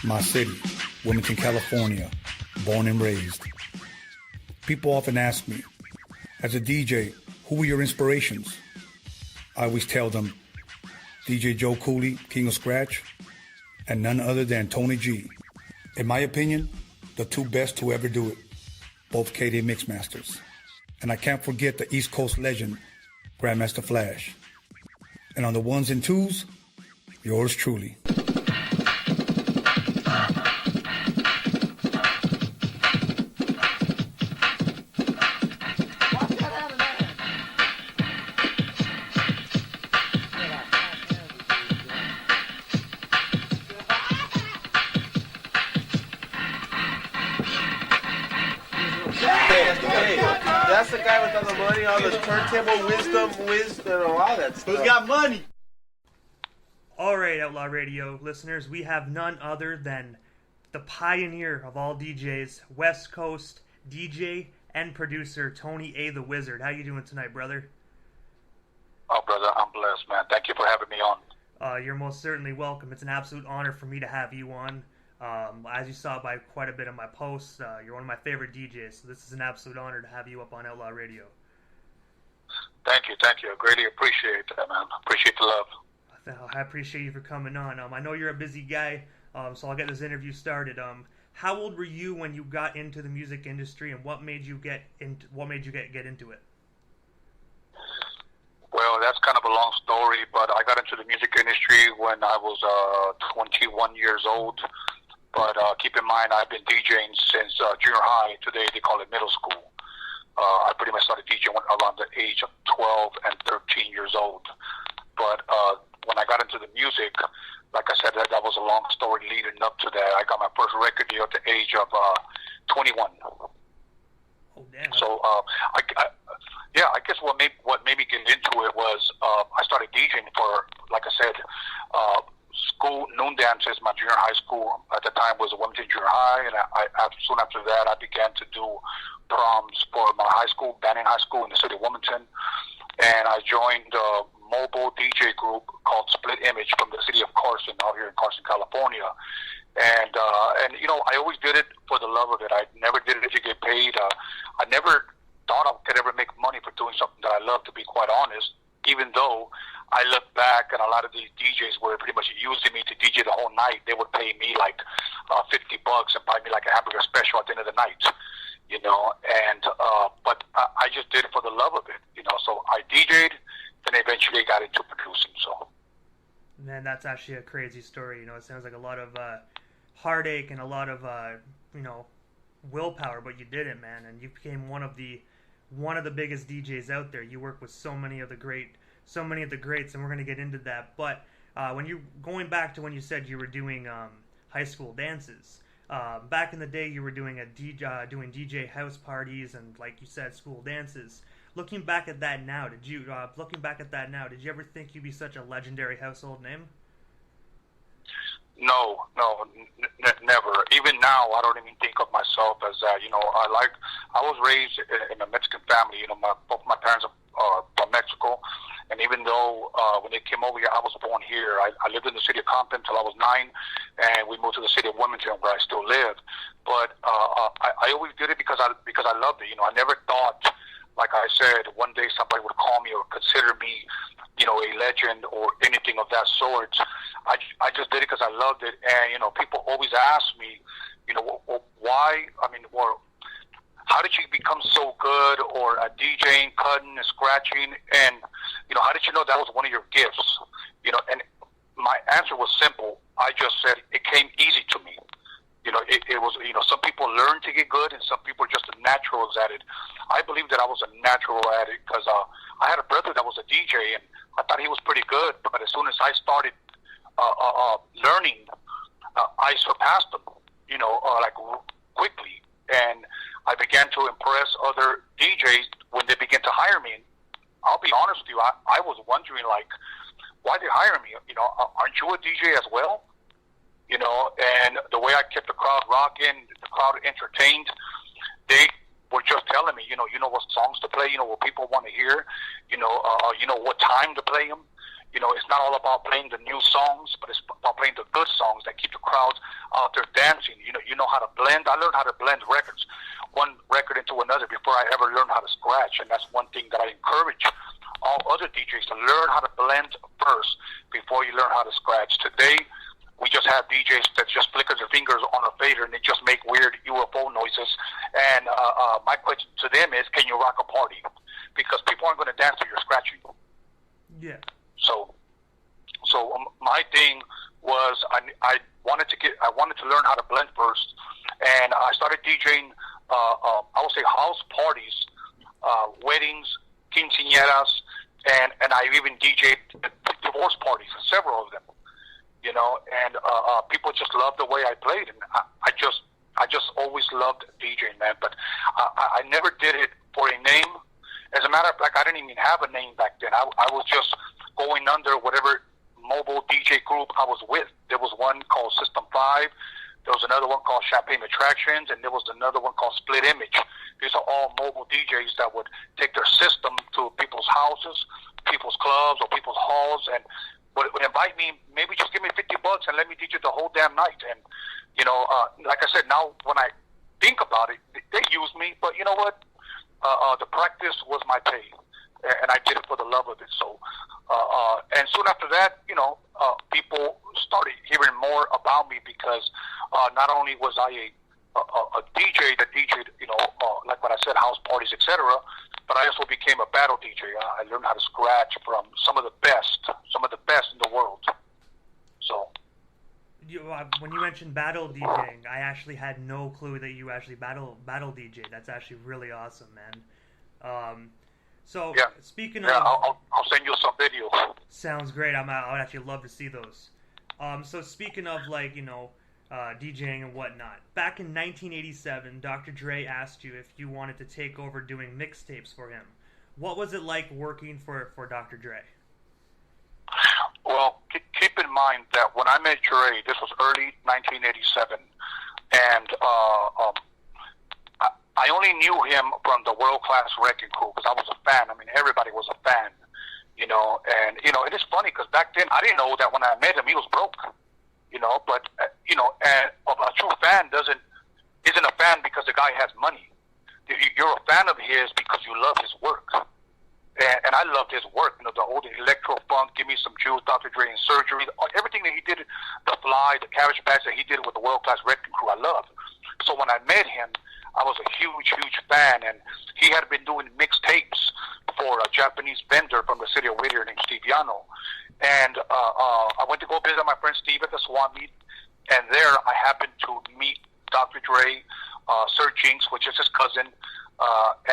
my city, Wilmington, California, born and raised. People often ask me, as a DJ, who were your inspirations? I always tell them, DJ Joe Cooley, King of Scratch, and none other than Tony G. In my opinion, the two best to ever do it, both K-Day Mixmasters. And I can't forget the East Coast legend, Grandmaster Flash. And on the ones and twos, yours truly. That's the guy with all the money, all the turntable wisdom, and all that stuff. Who's got money? Alright, Outlaw Radio listeners, we have none other than the pioneer of all DJs, West Coast DJ and producer, Tony A. the Wizard. How you doing tonight, brother? Oh, brother, I'm blessed, man. Thank you for having me on. You're most certainly welcome. It's an absolute honor for me to have you on. As you saw by quite a bit of my posts, you're one of my favorite DJs, so this is an absolute honor to have you up on Outlaw Radio. Thank you. I greatly appreciate that, man. Appreciate the love. I appreciate you for coming on. I know you're a busy guy, so I'll get this interview started. How old were you when you got into the music industry, and what made you get into it? Well, that's kind of a long story, but I got into the music industry when I was 21 years old. But keep in mind, I've been DJing since junior high. Today they call it middle school. I pretty much started DJing around the age of 12 and 13 years old. But when I got into the music, like I said, that was a long story leading up to that. I got my first record deal at the age of 21. Oh, damn. So, I guess what made me get into it was I started DJing for, like I said, school noon dances. My junior high school at the time was Wilmington Junior High, and soon after that, I began to do proms for my high school, Banning High School in the city of Wilmington, and I joined a mobile DJ group called Split Image from the city of Carson, out here in Carson, California. And you know, I always did it for the love of it. I never did it to get paid. I never thought I could ever make money for doing something that I love, to be quite honest, even though I look back and a lot of these DJs were pretty much using me to DJ the whole night. They would pay me like $50 and buy me like a hamburger special at the end of the night, you know. And but I just did it for the love of it, you know. So I DJ'd, then eventually got into producing. So, man, that's actually a crazy story. You know, it sounds like a lot of heartache and a lot of you know, willpower, but you did it, man, and you became one of the biggest DJs out there. You work with so many of the greats, and we're going to get into that. But when you going back to when you said you were doing high school dances, back in the day, you were doing doing DJ house parties and, like you said, school dances. Looking back at that now, did you ever think you'd be such a legendary household name? No, never. Even now, I don't even think of myself as that. You know, I was raised in a Mexican family. You know, both my parents are from Mexico, and even though when they came over here, I was born here. I lived in the city of Compton until I was 9, and we moved to the city of Wilmington, where I still live. But I always did it because I loved it. You know, I never thought, like I said, one day somebody would call me or consider me, you know, a legend or anything of that sort. I just did it because I loved it. And, you know, people always ask me, you know, why, I mean, or how did you become so good, or at DJing, cutting, and scratching, and, you know, how did you know that was one of your gifts? You know, and my answer was simple. I just said it came easy to me. You know, it was, you know, some people learn to get good, and some people are just naturals at it. I believe that I was a natural at it because I had a brother that was a DJ, and I thought he was pretty good. But as soon as I started learning, I surpassed him, you know, like quickly. And I began to impress other DJs when they began to hire me. And I'll be honest with you, I was wondering, like, why they hire me? You know, aren't you a DJ as well? You know, and the way I kept the crowd rocking, the crowd entertained, they were just telling me, you know what songs to play, you know, what people want to hear, you know what time to play them, You know, it's not all about playing the new songs, but it's about playing the good songs that keep the crowds out there dancing. You know how to blend. I learned how to blend records, one record into another, before I ever learned how to scratch. And that's one thing that I encourage all other DJs to learn how to blend first before you learn how to scratch. Today, we just have DJs that just flicker their fingers on a fader and they just make weird UFO noises. And my question to them is, can you rock a party? Because people aren't going to dance to your scratching. Yeah. So my thing was I wanted to learn how to blend first, and I started DJing. I would say house parties, weddings, quinceañeras, and I even DJed divorce parties, several of them. You know, and people just loved the way I played, and I just always loved DJing, man. But I never did it for a name. As a matter of fact, I didn't even have a name back then. I was just going under whatever mobile DJ group I was with. There was one called System 5. There was another one called Champagne Attractions, and there was another one called Split Image. These are all mobile DJs that would take their system to people's houses, people's clubs, or people's halls, and would invite me, maybe just give me $50 and let me DJ the whole damn night. And, you know, like I said, now when I think about it, they use me, but you know what? The practice was my pay, and I did it for the love of it. So, and soon after that, you know, people started hearing more about me because not only was I a DJ that DJ'd, you know, like what I said, house parties, etc., but I also became a battle DJ. I learned how to scratch from some of the best in the world. So. When you mentioned battle DJing, I actually had no clue that you actually battle DJ. That's actually really awesome, man. So yeah. Speaking of, I'll send you some video. Sounds great. I would actually love to see those. So speaking of, like, you know, DJing and whatnot, back in 1987, Dr. Dre asked you if you wanted to take over doing mixtapes for him. What was it like working for Dr. Dre? Well, keep in mind that when I met Dre, this was early 1987, and I only knew him from the World Class Wrecking Crew because I was a fan. I mean, everybody was a fan, you know. And you know, it is funny because back then I didn't know that when I met him he was broke, you know. But you know, and a true fan isn't a fan because the guy has money. You're a fan of his because you love his work. And I loved his work, you know, the old electro funk, Give Me Some Juice, Dr. Dre and Surgery, everything that he did, The Fly, the Cabbage Patch that he did with the World Class Wrecking Crew, I loved. So when I met him, I was a huge fan, and he had been doing mixtapes for a Japanese vendor from the city of Whittier named Steve Yano. And I went to go visit my friend Steve at the swap meet, and there I happened to meet Dr. Dre, Sir Jinx, which is his cousin,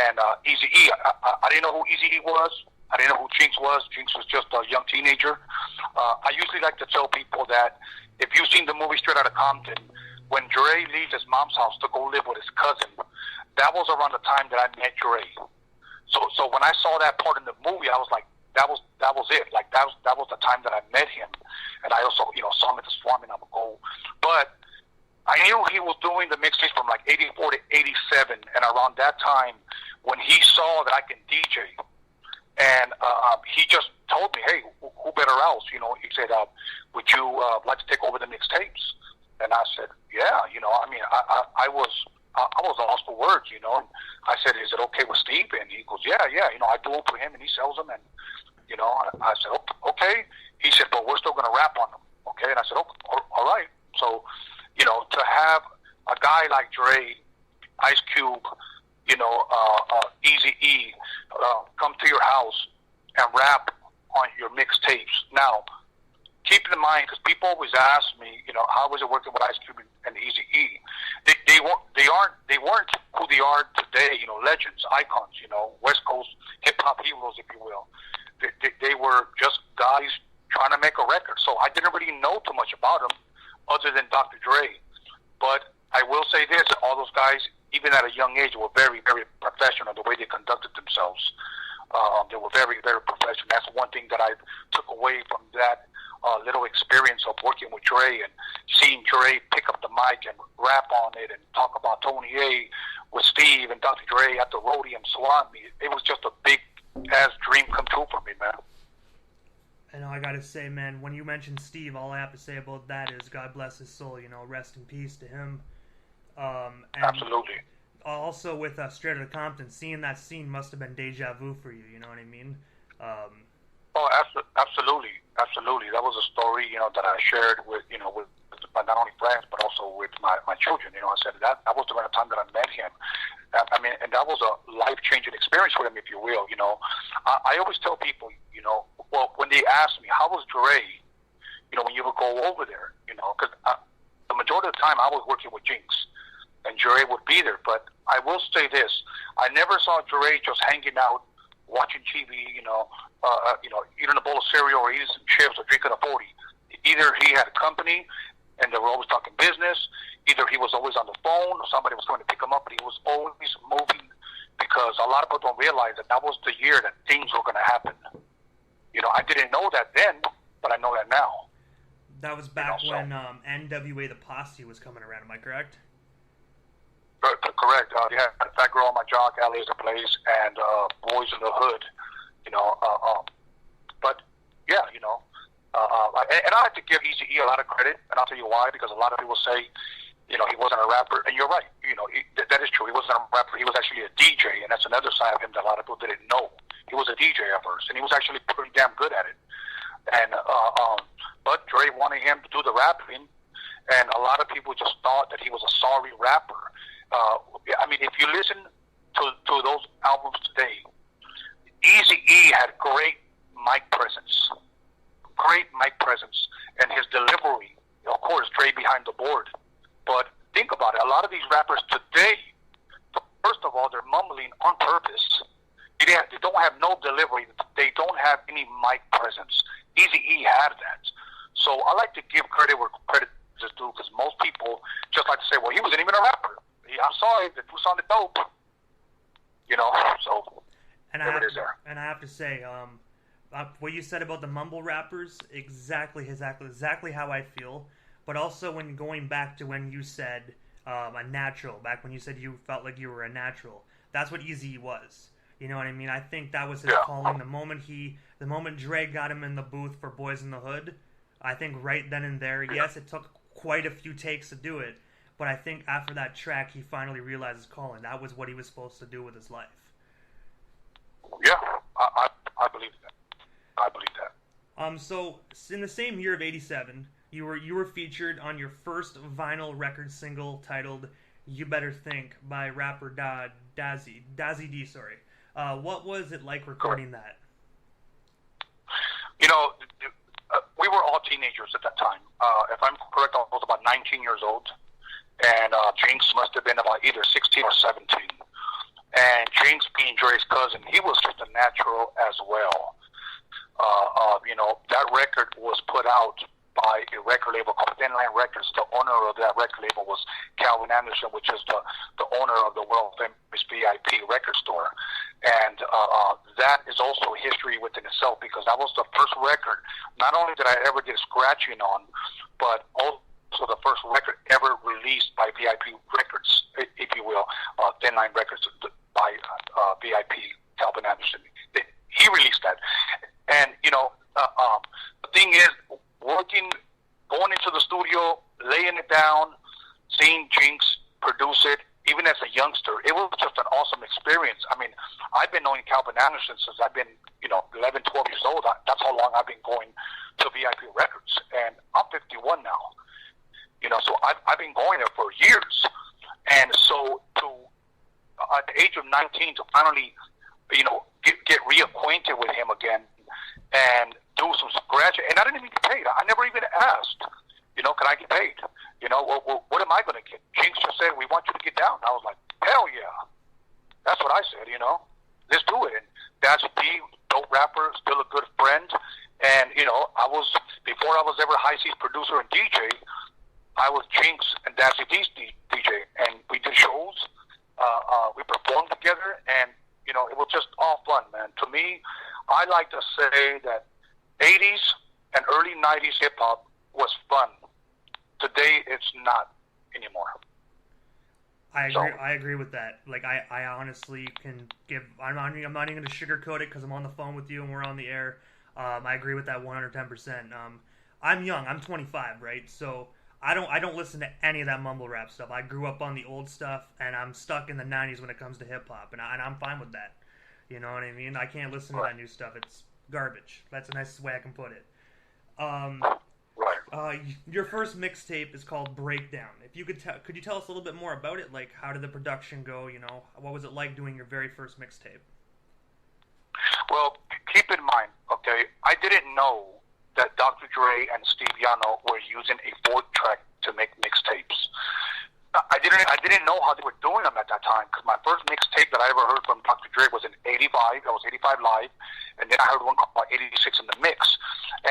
and Eazy-E. I didn't know who Eazy-E was. I didn't know who Jinx was. Jinx was just a young teenager. I usually like to tell people that if you've seen the movie Straight Outta Compton, when Dre leaves his mom's house to go live with his cousin, that was around the time that I met Dre. So when I saw that part in the movie, I was like, that was it. Like that was the time that I met him, and I also, you know, saw him at the swap meet. I would go, but I knew he was doing the mixtapes from like 84 to 87, and around that time, when he saw that I can DJ, and he just told me, hey, who better else? You know, he said, would you like to take over the mixtapes? And I said, yeah, you know, I mean, I was lost for words, you know. And I said, is it okay with Steve? And he goes, yeah, you know, I do it for him, and he sells them, and, you know, I said, okay. He said, but we're still going to rap on them, okay? And I said, oh, all right. So, you know, to have a guy like Dre, Ice Cube, you know, Eazy-E, come to your house and rap on your mixtapes. Now, keep in mind, because people always ask me, you know, how was it working with Ice Cube and Eazy-E? They weren't who they are today, you know, legends, icons, you know, West Coast hip-hop heroes, if you will. They were just guys trying to make a record. So I didn't really know too much about them other than Dr. Dre. But I will say this, all those guys, even at a young age, were very, very professional, the way they conducted themselves. They were very, very professional. That's one thing that I took away from that little experience of working with Dre and seeing Dre pick up the mic and rap on it and talk about Tony A with Steve and Dr. Dre at the Rhodium Swap Meet. It was just a big-ass dream come true for me, man. I know, I gotta say, man, when you mentioned Steve, all I have to say about that is God bless his soul, you know, rest in peace to him. And Absolutely. also with Straight Outta Compton, seeing that scene must have been deja vu for you, you know what I mean? Oh, absolutely, absolutely. That was a story, you know, that I shared with, you know, with not only friends but also with my children. You know, I said that was the time that I met him. I mean, and that was a life-changing experience for him, if you will. You know, I always tell people, you know, well, when they ask me how was Dre, you know, when you would go over there, you know, because the majority of the time I was working with Jinx, and Dre would be there. But I will say this: I never saw Dre just hanging out, watching TV, you know, eating a bowl of cereal or eating some chips or drinking a 40. Either he had a company and they were always talking business, either he was always on the phone or somebody was going to pick him up, but he was always moving, because a lot of people don't realize that was the year that things were going to happen. You know, I didn't know that then, but I know that now. That was back when NWA The Posse was coming around, am I correct? Correct. Yeah, Fat Girl on My Jock, LA is the Place, and Boys in the Hood. You know, but yeah, you know, and I like to give Eazy-E a lot of credit, and I'll tell you why. Because a lot of people say, you know, he wasn't a rapper, and you're right. You know, that is true. He wasn't a rapper. He was actually a DJ, and that's another side of him that a lot of people didn't know. He was a DJ at first, and he was actually pretty damn good at it. And but Dre wanted him to do the rapping, and a lot of people just thought that he was a sorry rapper. I mean, if you listen to those albums today, Eazy-E had great mic presence, and his delivery. Of course, Dre behind the board. But think about it: a lot of these rappers today, first of all, they're mumbling on purpose. They don't have no delivery. They don't have any mic presence. Eazy-E had that. So I like to give credit where credit is due, because most people just like to say, well, he wasn't even a rapper. I saw it. It was on the dope. You know, so and there it is there. And I have to say, what you said about the mumble rappers, exactly how I feel. But also when going back to when you said a natural, back when you said you felt like you were a natural, that's what Eazy was. You know what I mean? I think that was his calling. The moment Dre got him in the booth for Boys in the Hood, I think right then and there, yes, it took quite a few takes to do it, but I think after that track, he finally realized his calling. That was what he was supposed to do with his life. Yeah, I believe that. I believe that. So in the same year of '87, you were featured on your first vinyl record single titled "You Better Think" by rapper Dazzy D. Sorry. What was it like recording that? You know, we were all teenagers at that time. If I'm correct, I was about 19 years old, and Jinx must have been about either 16 or 17. And Jinx, being Dre's cousin, he was just a natural as well. You know, that record was put out by a record label called Thin Line Records. The owner of that record label was Calvin Anderson, which is the owner of the world famous VIP record store. And that is also history within itself, because that was the first record, not only did I ever get scratching on, but also the first record ever released by VIP Records, if you will, Thin Line Records by VIP Calvin Anderson. He released that. And, you know, the thing is, going into the studio, laying it down, seeing Jinx produce it, even as a youngster, it was just an awesome experience. I mean, I've been knowing Calvin Anderson since I've been, 11, 12 years old. That's how long I've been going to VIP Records. And I'm 51 now. So I've been going there for years. And so at the age of 19 to finally, get reacquainted with him again and do some scratch. And I didn't even get paid. I never even asked, can I get paid? Well, what am I going to get? Jinx just said, we want you to get down. I was like, hell yeah. That's what I said, let's do it. And that's D, dope rapper, still a good friend. And, before I was ever High C's producer and DJ, I was Jinx and Dazzy D's DJ. And we did shows. We performed together. And, it was just all fun, man. To me, I like to say that 80s and early 90s hip-hop was fun. Today, it's not anymore. I agree with that. Like, I honestly can give... I'm not even going to sugarcoat it because I'm on the phone with you and we're on the air. I agree with that 110%. I'm young. I'm 25, right? So I don't listen to any of that mumble rap stuff. I grew up on the old stuff, and I'm stuck in the 90s when it comes to hip hop, and I'm fine with that. You know what I mean? I can't listen to that new stuff. It's garbage. That's the nicest way I can put it. Your first mixtape is called Breakdown. If you could you tell us a little bit more about it? Like, how did the production go? You know, what was it like doing your very first mixtape? Well, keep in mind, okay, I didn't know that Dr. Dre and Steve Yano were using a 4-track to make mixtapes. I didn't know how they were doing them at that time, because my first mixtape that I ever heard from Dr. Dre was in '85. That was '85 Live, and then I heard one called '86 in the Mix.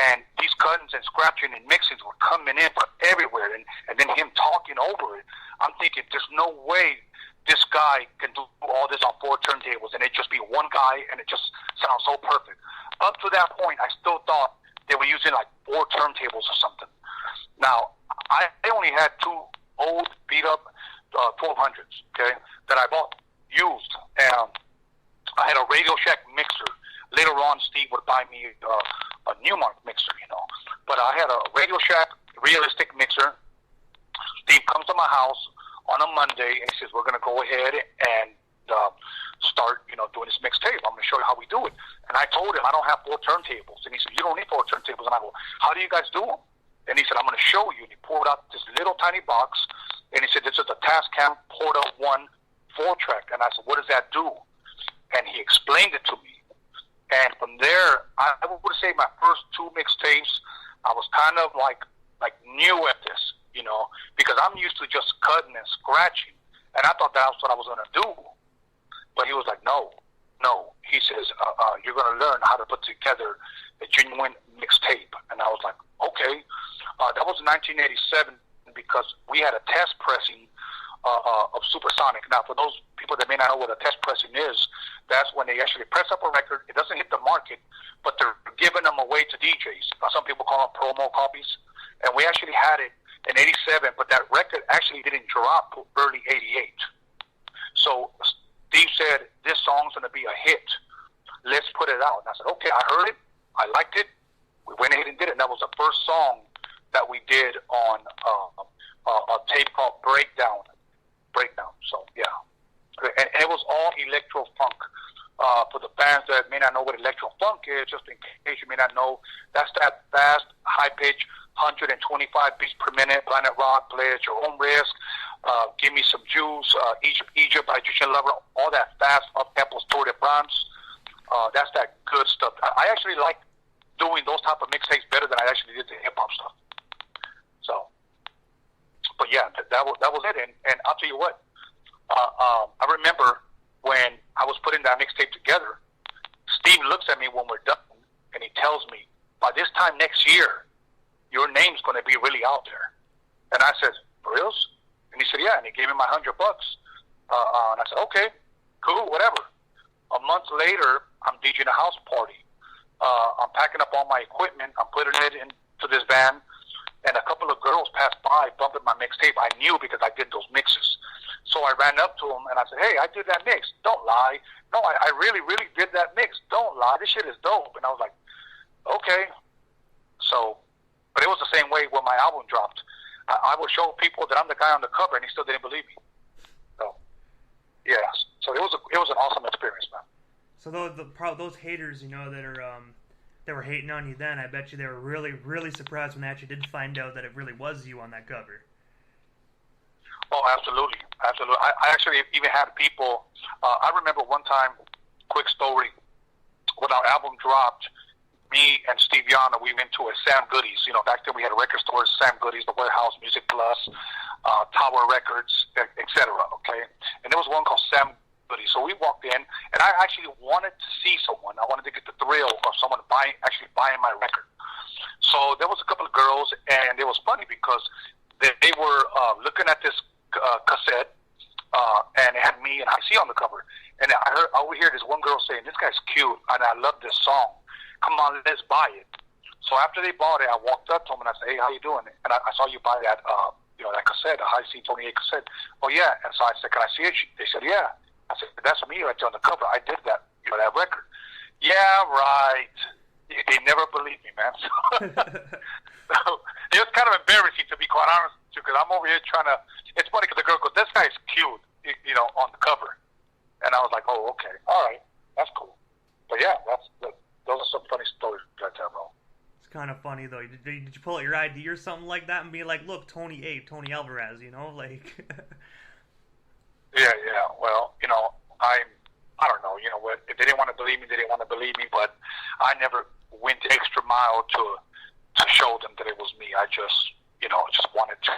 And these cuttings and scratching and mixings were coming in from everywhere, and then him talking over it. I'm thinking, there's no way this guy can do all this on 4 turntables, and it just be one guy, and it just sounds so perfect. Up to that point, I still thought they were using like 4 turntables or something. Now, I only had 2 old beat-up 1200s, okay, that I bought used. And I had a Radio Shack mixer. Later on, Steve would buy me a Newmark mixer, you know. But I had a Radio Shack realistic mixer. Steve comes to my house on a Monday, and he says, we're going to go ahead and start, you know, doing this mixtape. I'm going to show you how we do it. And I told him, I don't have 4 turntables. And he said, you don't need 4 turntables. And I go, how do you guys do them? And he said, I'm going to show you. And he pulled out this little tiny box, and he said, this is the Tascam Porta 1 4-track. And I said, what does that do? And he explained it to me. And from there, I would say my first 2 mixtapes, I was kind of like new at this, you know, because I'm used to just cutting and scratching. And I thought that was what I was going to do. But he was like, no. He says, you're going to learn how to put together a genuine mixtape. And I was like, okay. That was 1987, because we had a test pressing of Supersonic. Now, for those people that may not know what a test pressing is, that's when they actually press up a record. It doesn't hit the market, but they're giving them away to DJs. Some people call them promo copies. And we actually had it in 87, but that record actually didn't drop till early 88. So Steve said, this song's going to be a hit. Let's put it out. And I said, okay, I heard it. I liked it. We went ahead and did it. And that was the first song that we did on a tape called Breakdown. So, yeah. And it was all electro funk. For the fans that may not know what electro funk is, just in case you may not know, that's that fast, high-pitch, 125 beats per minute, Planet Rock, Play at Your Own Risk, Give Me Some Juice, Egypt by Egyptian Lover, all that fast, up-tempo, Tour de France. That's that good stuff. I actually like doing those type of mixtapes better than I actually did the hip-hop stuff. So, but yeah, that was it. And I'll tell you what, I remember when I was putting that mixtape together, Steve looks at me when we're done, and he tells me, by this time next year, your name's going to be really out there. And I said, for reals? And he said, yeah. And he gave me my $100. And I said, okay, cool, whatever. A month later, I'm DJing a house party. I'm packing up all my equipment. I'm putting it into this van. And a couple of girls passed by, bumping my mixtape. I knew because I did those mixes. So I ran up to them, and I said, hey, I did that mix. Don't lie. No, I really, really did that mix. Don't lie. This shit is dope. And I was like, okay. So, but it was the same way when my album dropped. I would show people that I'm the guy on the cover, and he still didn't believe me. So, yeah. So it was an awesome experience, man. So those haters, you know, that were hating on you then, I bet you they were really, really surprised when they actually did find out that it really was you on that cover. Oh, absolutely. I actually even had people, I remember one time, quick story, when our album dropped, me and Steve Yano, we went to a Sam Goodies. You know, back then we had a record store, Sam Goodies, The Warehouse, Music Plus, Tower Records, etc. Okay? And there was one called Sam Goodies. So we walked in, and I actually wanted to see someone. I wanted to get the thrill of someone buying my record. So there was a couple of girls, and it was funny because they were looking at this cassette, and it had me and IC on the cover. And I would hear this one girl saying, this guy's cute, and I love this song. Come on, let's buy it. So after they bought it, I walked up to them and I said, hey, how you doing? And I saw you buy that, that cassette, a High C28 cassette. Oh, yeah. And so I said, can I see it? They said, yeah. I said, that's me right there on the cover. I did that, that record. Yeah, right. they never believe me, man. So it was kind of embarrassing, to be quite honest, because I'm over here trying to. It's funny because the girl goes, "This guy's cute," on the cover, and I was like, "Oh, okay, all right, that's cool." But yeah, those are some funny stories right there, bro. It's kind of funny though. Did you pull out your ID or something like that and be like, "Look, Tony Alvarez," like? Yeah. Well, I don't know. You know what? If they didn't want to believe me, they didn't want to believe me. But I never went the extra mile to show them that it was me. I just wanted to.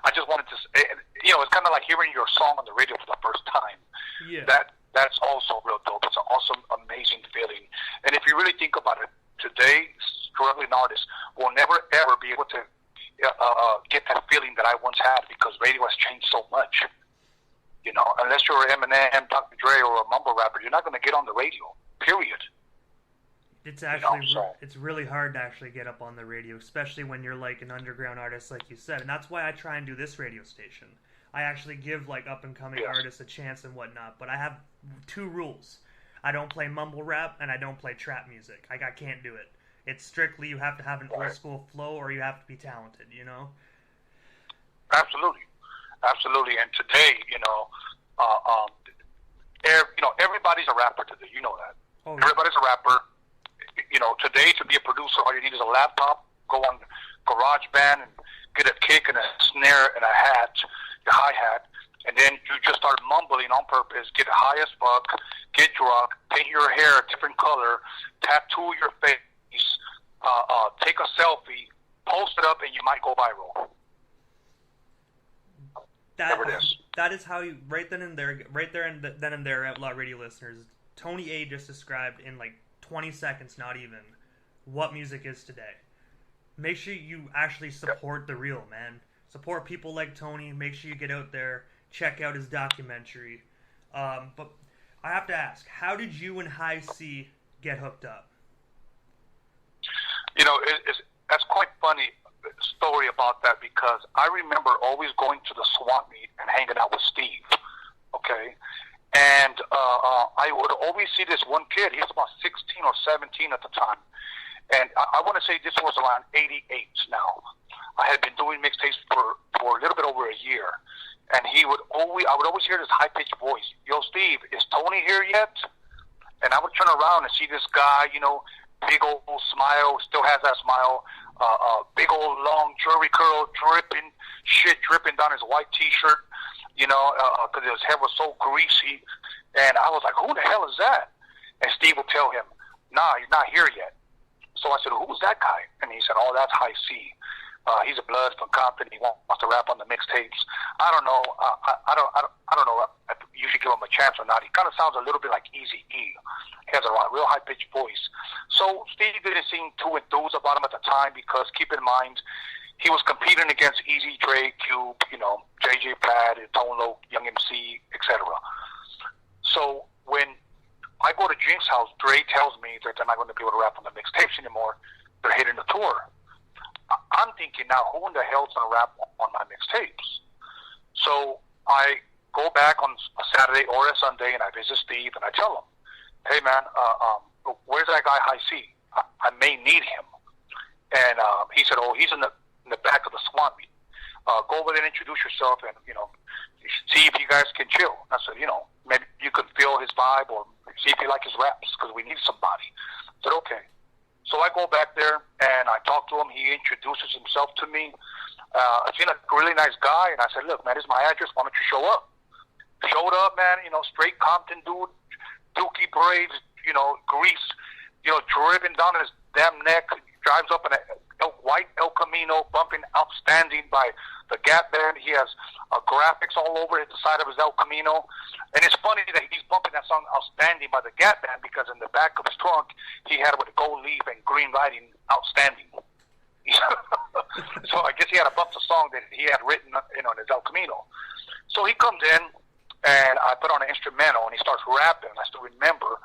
I just wanted to. It's kind of like hearing your song on the radio for the first time. Yeah. That's also real dope. It's an awesome, amazing feeling. And if you really think about it, today, struggling artists will never ever be able to get that feeling that I once had, because radio has changed so much. Unless you're Eminem, Dr. Dre, or a mumble rapper, you're not going to get on the radio. Period. It's actually it's really hard to actually get up on the radio, especially when you're like an underground artist, like you said. And that's why I try and do this radio station. I actually give like up and coming artists a chance and whatnot. But I have 2 rules: I don't play mumble rap and I don't play trap music. I can't do it. It's strictly you have to have an old school flow or you have to be talented. Absolutely. And today, everybody's a rapper today. You know that. Oh, yeah. Everybody's a rapper. Today to be a producer, all you need is a laptop. Go on GarageBand and get a kick and a snare and a hat, your hi-hat, and then you just start mumbling on purpose. Get high as fuck, get drunk, paint your hair a different color, tattoo your face, take a selfie, post it up, and you might go viral. That is how you right then and there, Outlaw Radio listeners. Tony A just described in like 20 seconds, not even, what music is today. Make sure you actually support the real, man. Support people like Tony. Make sure you get out there, check out his documentary. But I have to ask, how did you and High C get hooked up? That's quite funny story about that, because I remember always going to the swap meet and hanging out with Steve, okay? And I would always see this one kid. He was about 16 or 17 at the time. And I want to say this was around 88 now. I had been doing mixtapes for a little bit over a year. And I would always hear this high-pitched voice, "Yo, Steve, is Tony here yet?" And I would turn around and see this guy, big old smile, still has that smile, big old long jury curl dripping down his white T-shirt, because his hair was so greasy. And I was like, "Who the hell is that?" And Steve would tell him, "Nah, he's not here yet." So I said, "Who's that guy?" And he said, "Oh, that's High C. He's a blood from Compton. He wants to rap on the mixtapes." I don't know. I don't know if you should give him a chance or not. He kind of sounds a little bit like Eazy-E. He has a real high-pitched voice. So Steve didn't seem too enthused about him at the time, because keep in mind, he was competing against Easy, Dre, Cube, JJ Platt, Tone Loc, Young MC, etc. So when I go to Jink's house, Dre tells me that they're not going to be able to rap on the mixtapes anymore. They're hitting the tour. I'm thinking, now, who in the hell's going to rap on my mixtapes? So I go back on a Saturday or a Sunday, and I visit Steve, and I tell him, "Hey, man, where's that guy High C? I may need him." And he said, "Oh, he's in the back of the swamp meet. Go over there and introduce yourself, and, see if you guys can chill." I said, maybe you could feel his vibe, or see if you like his raps, because we need somebody. I said, okay. So I go back there, and I talk to him. He introduces himself to me. I seemed like a really nice guy, and I said, "Look, man, this is my address. Why don't you show up?" Showed up, man, straight Compton dude, dookie braids, grease, dripping down his damn neck, drives up in a white El Camino, bumping Outstanding by the Gap Band. He has graphics all over the side of his El Camino. And it's funny that he's bumping that song Outstanding by the Gap Band, because in the back of his trunk, he had with gold leaf and green writing, Outstanding. So I guess he had a bunch of songs that he had written on his El Camino. So he comes in, and I put on an instrumental, and he starts rapping. And I still remember,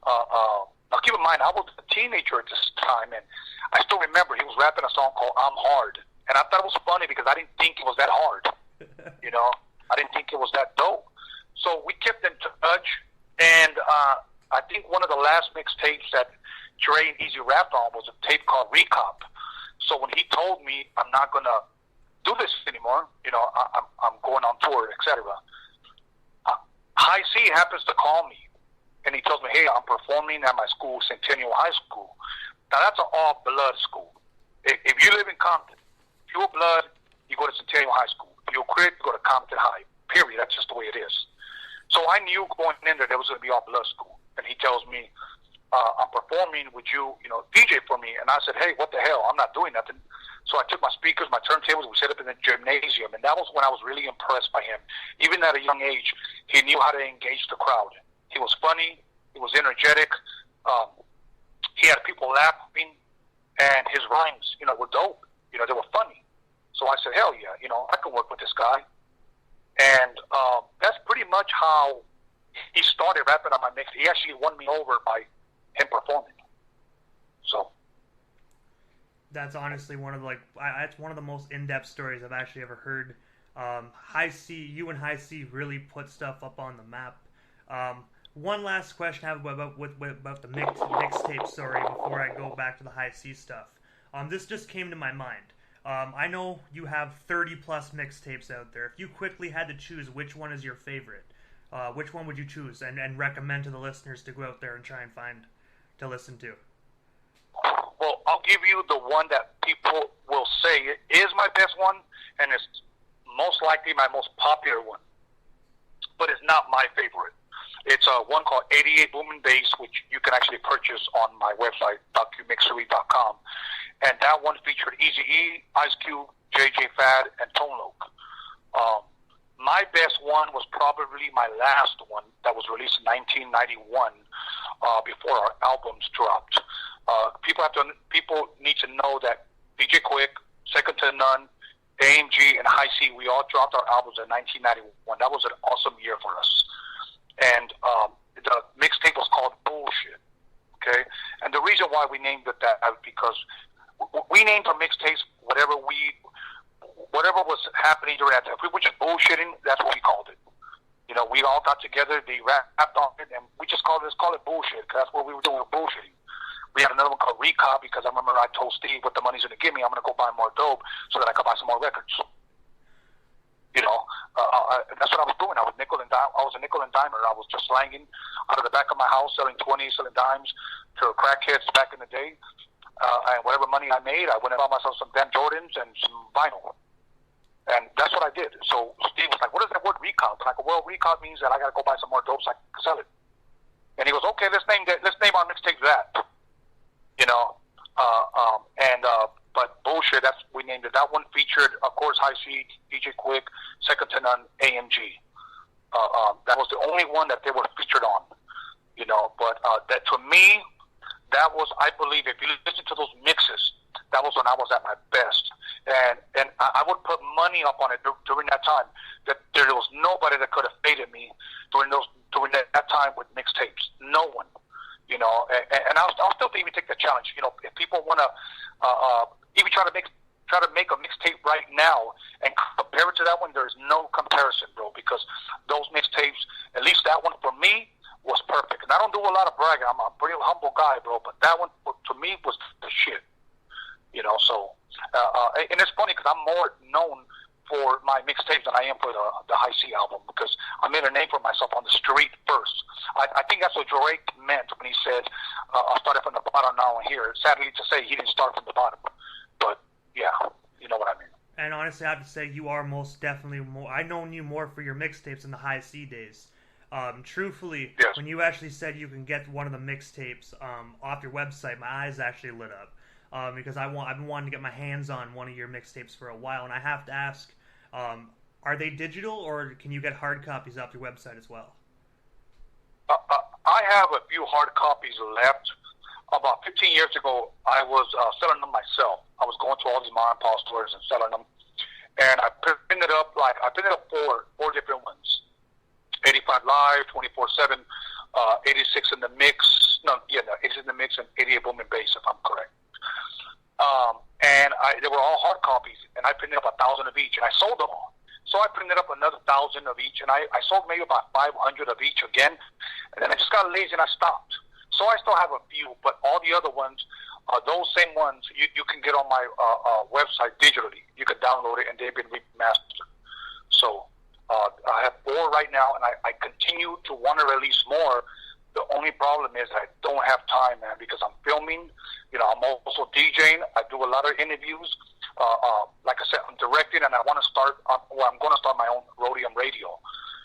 now keep in mind, I was a teenager at this time, and I still remember he was rapping a song called "I'm Hard." And I thought it was funny, because I didn't think it was that hard. I didn't think it was that dope. So we kept in touch, and I think one of the last mixtapes that Dre and Easy rapped on was a tape called Recop. So when he told me I'm not gonna do this anymore, you know, I'm going on tour, etc. High C happens to call me, and he tells me, hey, I'm performing at my school, Centennial High School. Now that's an all-blood school. If you live in Compton, pure blood, you go to Centennial High School. If you're Quik, you go to Compton High. Period. That's just the way it is. So I knew going in there was going to be all-blood school. And he tells me, I'm performing, would you, DJ for me? And I said, hey, what the hell? I'm not doing nothing. So I took my speakers, my turntables, we set up in the gymnasium, and that was when I was really impressed by him. Even at a young age, he knew how to engage the crowd. He was funny, he was energetic, he had people laughing, and his rhymes, were dope. They were funny. So I said, hell yeah, I can work with this guy. And that's pretty much how he started rapping on my mix. He actually won me over by him performing. So that's honestly one of that's one of the most in-depth stories I've actually ever heard. High C, you and High C really put stuff up on the map. One last question I have about the mixtape story before I go back to the High C stuff. This just came to my mind. I know you have 30 plus mixtapes out there. If you quickly had to choose which one is your favorite, which one would you choose and recommend to the listeners to go out there and try and find to listen to? Well, I'll give you the one that people will say is my best one, and it's most likely my most popular one, but it's not my favorite. It's one called 88 Boom and Bass, which you can actually purchase on my website, documixery.com. And that one featured Eazy-E, Ice Cube, JJ Fad, and Tone Loc. My best one was probably my last one that was released in 1991 before our albums dropped. People need to know that DJ Quik, Second to None, AMG, and High C, we all dropped our albums in 1991. That was an awesome year for us. And the mixtape was called Bullshit. Okay? And the reason why we named it that is because we named our mixtapes whatever was happening during that time. If we were just bullshitting, that's what we called it. We all got together, they rapped on it, and we just call it bullshit, because that's what we were doing, bullshitting. We had another one called Recop, because I remember I told Steve what the money's going to give me, I'm going to go buy more dope so that I could buy some more records. That's what I was doing. I was a nickel and dimer. I was just slanging out of the back of my house, selling 20s, selling dimes to crackheads back in the day. And whatever money I made, I went and bought myself some damn Jordans and some vinyl. And that's what I did. So Steve was like, what is that word recop? I'm like, well, recop means that I got to go buy some more dope so I can sell it. And he goes, okay, let's name our mixtape that. But Bullshit, we named it. That one featured, of course, High C, DJ Quik, Second to None, AMG. That was the only one that they were featured on. But that to me, that was, I believe, if you listen to those mixes, that was when I was at my best. And I would put money up on it during that time, that there was nobody that could have faded me during that time with mixtapes. No one. And I'll still even take the challenge. If people want to even try to make a mixtape right now and compare it to that one, there's no comparison, bro, because those mixtapes, at least that one for me, was perfect. And I don't do a lot of bragging. I'm a pretty humble guy, bro, but that one, to me, was the shit. So, and it's funny because I'm more known for my mixtapes than I am for the High C album, because I made a name for myself on the street first. I think that's what Drake meant when he said, I started from the bottom, now I'm here. Sadly to say, he didn't start from the bottom. But, yeah, you know what I mean. And honestly, I have to say, you are most definitely more... I've known you more for your mixtapes in the High C days. Truthfully, yes. When you actually said you can get one of the mixtapes off your website, my eyes actually lit up. Because I've been wanting to get my hands on one of your mixtapes for a while, and I have to ask, are they digital, or can you get hard copies off your website as well? I have a few hard copies left. About 15 years ago, I was selling them myself. I was going to all these mom and pop stores and selling them, and I printed up four different ones: 85 Live, 24/7, 86 in the mix. 86 in the mix, and 88 Boom and Bass, if I'm correct. And they were all hard copies, and I printed up 1,000 of each, and I sold them all. So I printed up another 1,000 of each, and I sold maybe about 500 of each again, and then I just got lazy and I stopped. So I still have a few, but all the other ones, those same ones, you can get on my website digitally. You can download it, and they've been remastered. So I have 4 right now, and I continue to want to release more. The only problem is I don't have time, man, because I'm filming. I'm also DJing. I do a lot of interviews. Like I said, I'm directing, and I'm going to start my own Rhodium Radio.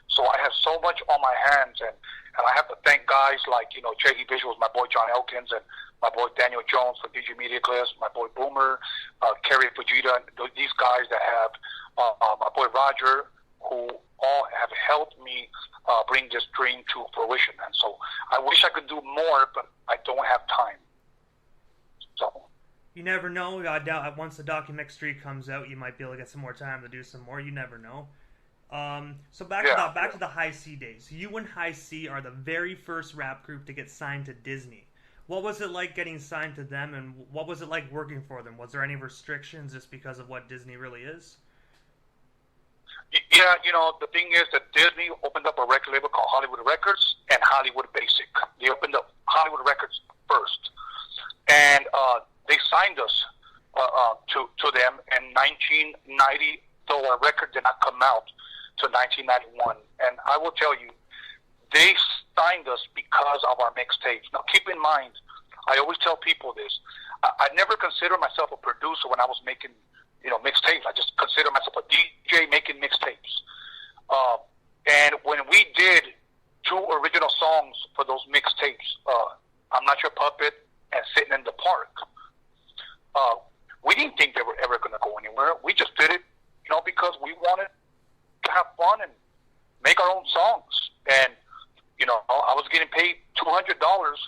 So I have so much on my hands, and I have to thank guys like, J.E. Visuals, my boy John Elkins, and my boy Daniel Jones for DJ Media Clips, my boy Boomer, Kerry Fujita, and these guys that have, my boy Roger, who all have helped me bring this dream to fruition. And so I wish I could do more, but I don't have time. So you never know. I doubt once the Documix 3 comes out, you might be able to get some more time to do some more. You never know. So back to the High C days. You and High C are the very first rap group to get signed to Disney. What was it like getting signed to them, and what was it like working for them? Was there any restrictions just because of what Disney really is? Yeah, the thing is that Disney opened up a record label called Hollywood Records and Hollywood Basic. They opened up Hollywood Records first. And they signed us to them in 1990, though our record did not come out to 1991. And I will tell you, they signed us because of our mixtapes. Now, keep in mind, I always tell people this. I never considered myself a producer when I was making, mixtapes. I just consider myself a DJ making mixtapes. And when we did 2 original songs for those mixtapes, I'm Not Your Puppet and Sitting in the Park, we didn't think they were ever going to go anywhere. We just did it, because we wanted to have fun and make our own songs. And, I was getting paid $200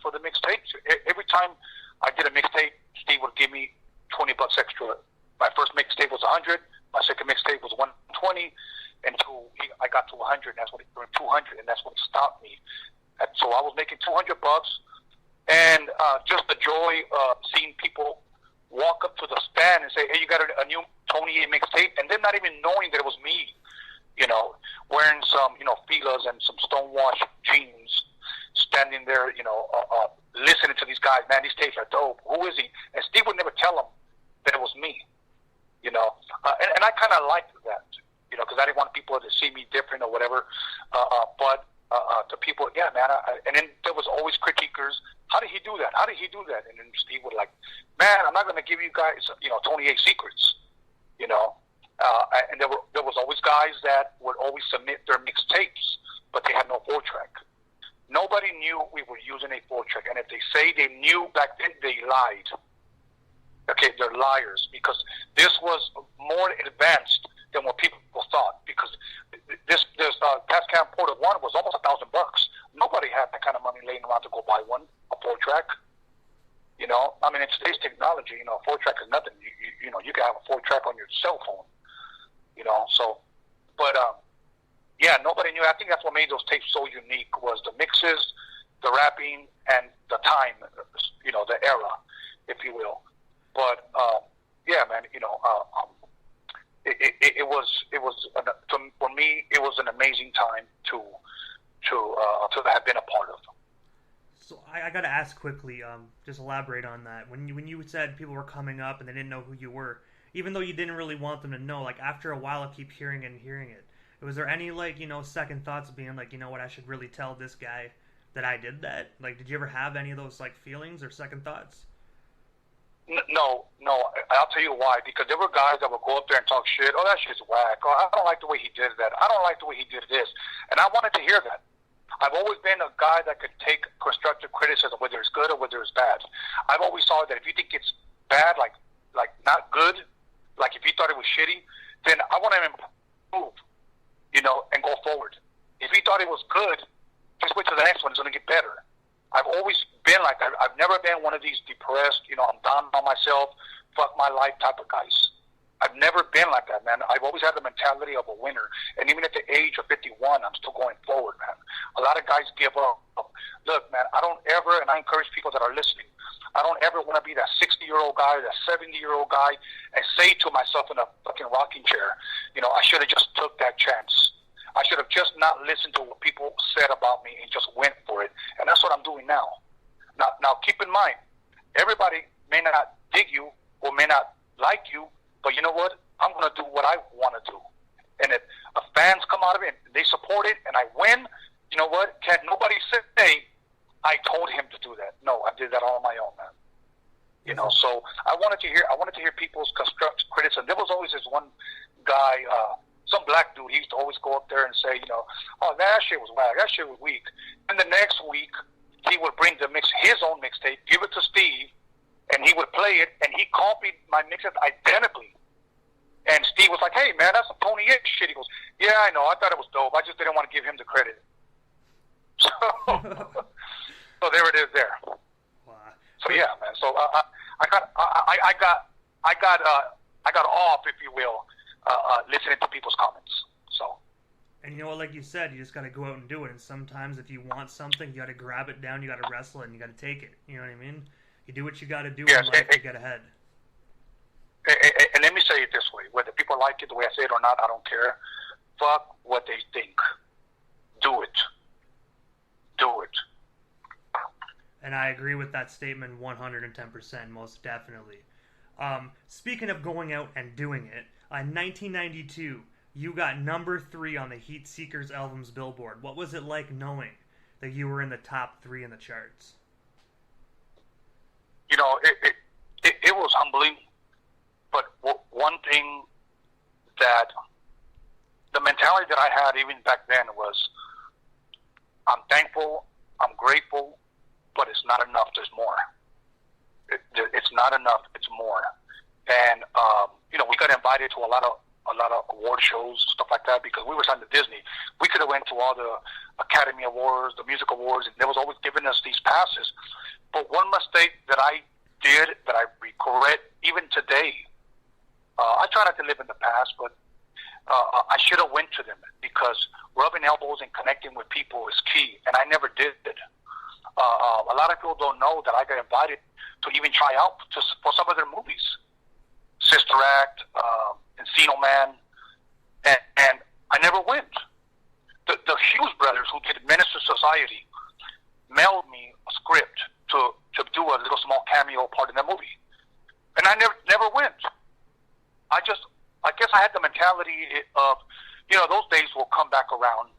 for the mixtapes. Every time I did a mixtape, Steve would give me $20 extra. My first mixtape was 100. My second mixtape was 120. Until I got to 100, and that's when he turned 200, and that's when he stopped me. And so I was making $200, and just the joy of seeing people walk up to the stand and say, "Hey, you got a new Tony A mixtape," and then not even knowing that it was me, wearing some, Fila's and some stonewashed jeans, standing there, listening to these guys. Man, these tapes are dope. Who is he? And Steve would never tell them that it was me, and I kind of liked that. Because I didn't want people to see me different or whatever. But to people, yeah, man. And then there was always critiquers. How did he do that? How did he do that? And then Steve would man, I'm not going to give you guys, Tony A secrets. And there was always guys that would always submit their mixtapes, but they had no 4-track. Nobody knew we were using a 4-track. And if they say they knew back then, they lied. Okay, they're liars, because this was more advanced than what people thought, because this Tascam Porta 1 was almost $1,000. Nobody had that kind of money laying around to go buy one, a 4-track. In today's technology, a 4-track is nothing. You can have a 4-track on your cell phone. Yeah, nobody knew. I think that's what made those tapes so unique, was the mixes, the rapping, and the time, the era, if you will. But yeah, man, it was for me, it was an amazing time to have been a part of. So I got to ask quickly, just elaborate on that. When you said people were coming up and they didn't know who you were, even though you didn't really want them to know, after a while I keep hearing it. Was there any second thoughts of being what, I should really tell this guy that I did that? Did you ever have any of those feelings or second thoughts? No. I'll tell you why. Because there were guys that would go up there and talk shit. Oh, that shit's whack. Oh, I don't like the way he did that. I don't like the way he did this. And I wanted to hear that. I've always been a guy that could take constructive criticism, whether it's good or whether it's bad. I've always saw that if you think it's bad, like not good, if you thought it was shitty, then I want to improve, and go forward. If you thought it was good, just wait till the next one. It's going to get better. I've always been like that. I've never been one of these depressed, I'm down on myself, fuck my life type of guys. I've never been like that, man. I've always had the mentality of a winner. And even at the age of 51, I'm still going forward, man. A lot of guys give up. Look, man, I don't ever, and I encourage people that are listening, I don't ever want to be that 60-year-old guy, that 70-year-old guy, and say to myself in a fucking rocking chair, I should have just took that chance. I should have just not listened to what people said about me and just went for it. And that's what I'm doing now. Now, Now, keep in mind, everybody may not dig you or may not like you, but you know what? I'm going to do what I want to do. And if fans come out of it and they support it and I win, you know what? Can't nobody say, I told him to do that. No, I did that all on my own, man. You know, so I wanted to hear people's constructive criticism. There was always this one guy, some black dude, he used to always go up there and say, you know, oh, that shit was whack, that shit was weak. And the next week, he would bring his own mixtape, give it to Steve, and he would play it, and he copied my mixtape identically. And Steve was like, hey, man, that's some Tony X shit. He goes, yeah, I know, I thought it was dope. I just didn't want to give him the credit. So, so there it is there. Wow. So yeah, man. So I got off, if you will, listening to people's comments. So. And you know what, like you said, you just got to go out and do it. And sometimes if you want something, you got to grab it down, you got to wrestle it, and you got to take it. You know what I mean? You do what you got to do in life to get ahead. And let me say it this way: whether people like it the way I say it or not, I don't care. Fuck what they think. Do it. Do it. And I agree with that statement 110%, most definitely. Speaking of going out and doing it, in 1992, you got number 3 on the Heatseekers albums Billboard. What was it like knowing that you were in the top 3 in the charts? You know, it was humbling, but one thing that the mentality that I had even back then was, I'm thankful, I'm grateful, but it's not enough. There's more. It's not enough. It's more. And you know, we got invited to a lot of award shows, stuff like that, because we were signed to Disney. We could have went to all the Academy Awards, the music awards, and they was always giving us these passes. But one mistake that I did that I regret even today, I try not to live in the past, but I should have went to them, because rubbing elbows and connecting with people is key, and I never did it. A lot of people don't know that I got invited to even try out for some of their movies. Sister Act, Encino Man, and I never went. The Hughes brothers, who did Minister Society, mailed me a script to do a little small cameo part in that movie, and I never went. I guess I had the mentality of, you know, those days will come back around,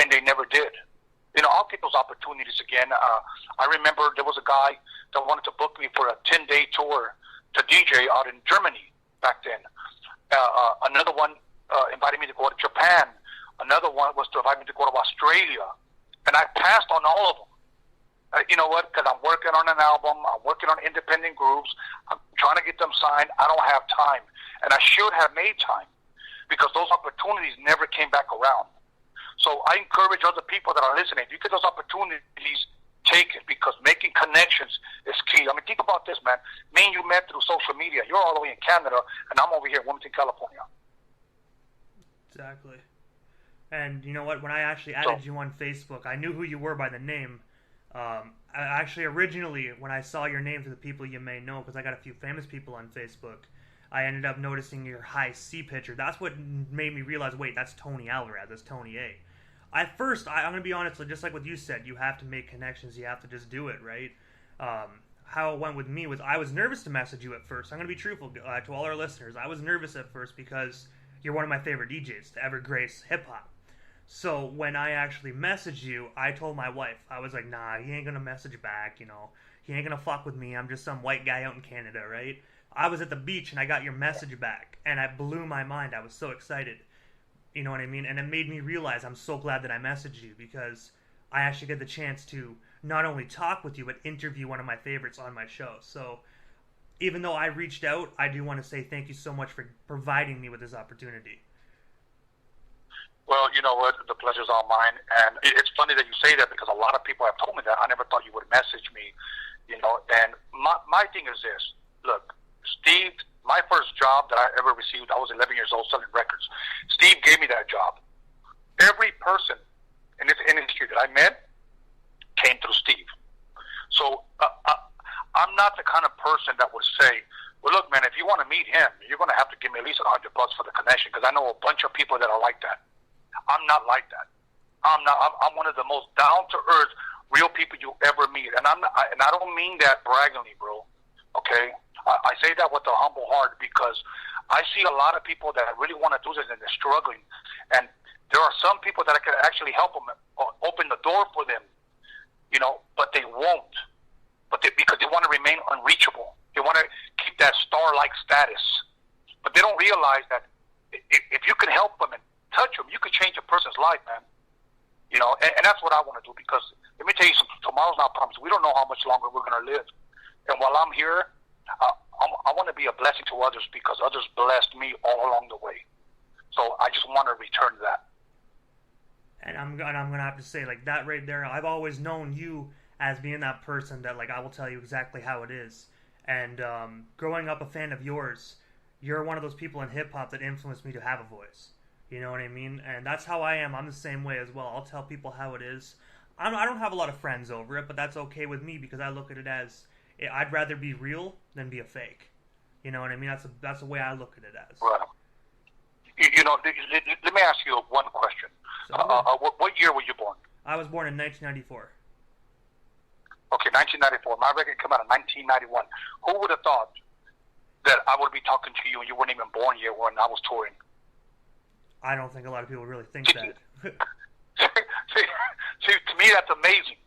and they never did. You know, I'll get those opportunities again. I remember there was a guy that wanted to book me for a 10-day tour to DJ out in Germany back then. Another one invited me to go to Japan. Another one was to invite me to go to Australia. And I passed on all of them. You know what? Because I'm working on an album. I'm working on independent groups. I'm trying to get them signed. I don't have time. And I should have made time, because those opportunities never came back around. So I encourage other people that are listening, if you get those opportunities, take it, because making connections is key. I mean, think about this, man. Me and you met through social media. You're all the way in Canada, and I'm over here in Wilmington, California. Exactly. And you know what? When I actually added you on Facebook, I knew who you were by the name. Originally, when I saw your name to the people you may know, because I got a few famous people on Facebook, I ended up noticing your high C picture. That's what made me realize, wait, that's Tony Alvarez, that's Tony A. At first, I'm going to be honest, just like what you said, you have to make connections, you have to just do it, right? How it went with me was, I was nervous to message you at first. I'm going to be truthful to all our listeners. I was nervous at first because you're one of my favorite DJs to ever grace hip-hop. So when I actually messaged you, I told my wife, I was like, nah, he ain't going to message back, you know. He ain't going to fuck with me. I'm just some white guy out in Canada, right? I was at the beach and I got your message back, and it blew my mind. I was so excited. You know what I mean? And it made me realize I'm so glad that I messaged you, because I actually get the chance to not only talk with you, but interview one of my favorites on my show. So even though I reached out, I do want to say thank you so much for providing me with this opportunity. Well, you know what? The pleasure's all mine. And it's funny that you say that, because a lot of people have told me that. I never thought you would message me, you know. And my thing is this. Look, Steve, my first job that I ever received, I was 11 years old selling records. Steve gave me that job. Every person in this industry that I met came through Steve. So I'm not the kind of person that would say, well, look, man, if you want to meet him, you're going to have to give me at least $100 for the connection, because I know a bunch of people that are like that. I'm not like that. I'm one of the most down-to-earth, real people you ever meet. And I don't mean that braggingly, bro. Okay, I say that with a humble heart because I see a lot of people that really want to do this and they're struggling. And there are some people that I can actually help them open the door for them, you know, but they won't. Because they want to remain unreachable. They want to keep that star-like status. But they don't realize that if you can help them and touch them, you can change a person's life, man. You know, and that's what I want to do because let me tell you something. Tomorrow's not promised. We don't know how much longer we're going to live. And while I'm here, I want to be a blessing to others because others blessed me all along the way. So I just want to return that. And I'm gonna have to say, like, that right there, I've always known you as being that person that, like, I will tell you exactly how it is. And growing up a fan of yours, you're one of those people in hip-hop that influenced me to have a voice. You know what I mean? And that's how I am. I'm the same way as well. I'll tell people how it is. I don't have a lot of friends over it, but that's okay with me because I look at it as I'd rather be real than be a fake. You know what I mean? That's the way I look at it as. Right. You know, let me ask you one question. So, what year were you born? I was born in 1994. Okay, 1994. My record came out in 1991. Who would have thought that I would be talking to you and you weren't even born yet when I was touring? I don't think a lot of people really think that. See, to me, that's amazing.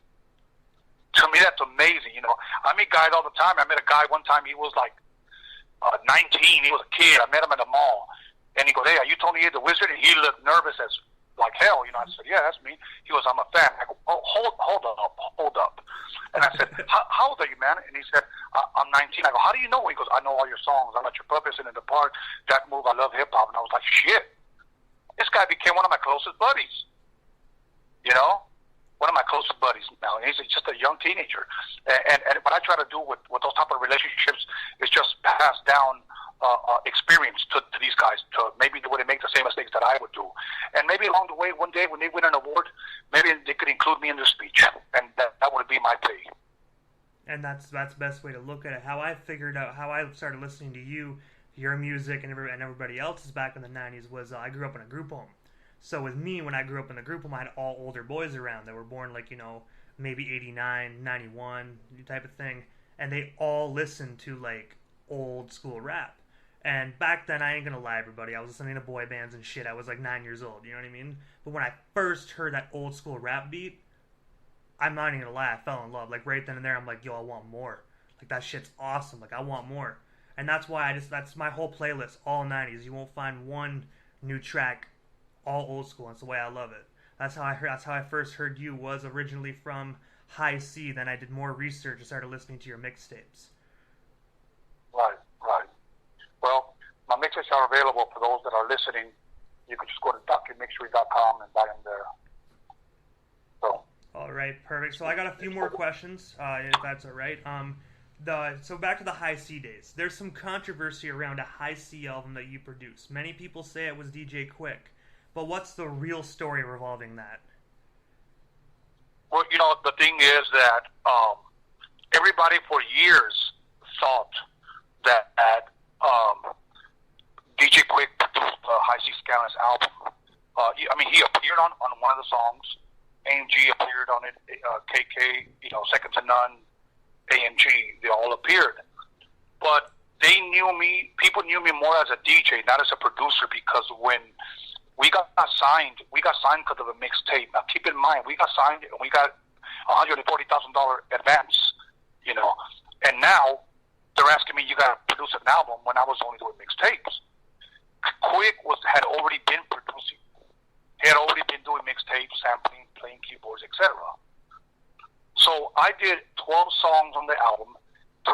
To me, that's amazing. You know, I meet guys all the time. I met a guy one time. He was like 19. He was a kid. I met him at the mall. And he goes, "Hey, are you Tony the Wizard?" And he looked nervous as like hell. You know, I said, "Yeah, that's me." He goes, "I'm a fan." I go, "Oh, hold up." And I said, how old are you, man? And he said, "I'm 19." I go, "How do you know?" He goes, "I know all your songs. I Like Your Purpose and In the Park, That Move, I Love Hip Hop." And I was like, shit. This guy became one of my closest buddies. You know? One of my closest buddies now. And he's just a young teenager. And what I try to do with those type of relationships is just pass down experience to these guys to maybe they wouldn't make the same mistakes that I would do. And maybe along the way, one day when they win an award, maybe they could include me in their speech. And that would be my pay. And that's the best way to look at it. How I figured out, how I started listening to you, your music, and everybody else's back in the 90s was I grew up in a group home. So with me, when I grew up in the group home, I had all older boys around that were born like, you know, maybe 89, 91 type of thing. And they all listened to like old school rap. And back then, I ain't gonna lie, everybody, I was listening to boy bands and shit. I was like 9 years old, you know what I mean? But when I first heard that old school rap beat, I'm not even gonna lie, I fell in love. Like right then and there, I'm like, yo, I want more. Like that shit's awesome. Like I want more. And that's why that's my whole playlist, all 90s. You won't find one new track, all old school. That's the way I love it. That's how I first heard you, was originally from High C. Then I did more research and started listening to your mixtapes. Right. Well, my mixtapes are available for those that are listening. You can just go to drmixery.com and buy them there. So. All right, perfect. So I got a few more questions, if that's all right. So back to the High C days. There's some controversy around a High C album that you produced. Many people say it was DJ Quik, but what's the real story revolving that? Well, you know, the thing is that everybody for years thought that DJ Quik produced the High C Scandalous album. I mean, he appeared on one of the songs. AMG appeared on it. KK, you know, Second to None. AMG, they all appeared. But they knew me, people knew me more as a DJ, not as a producer, because when we got signed because of a mixtape. Now keep in mind, we got signed and we got $140,000 advance, you know, and now they're asking me, you got to produce an album when I was only doing mixtapes. Quik had already been producing. He had already been doing mixtapes, sampling, playing keyboards, etc. So I did 12 songs on the album. 3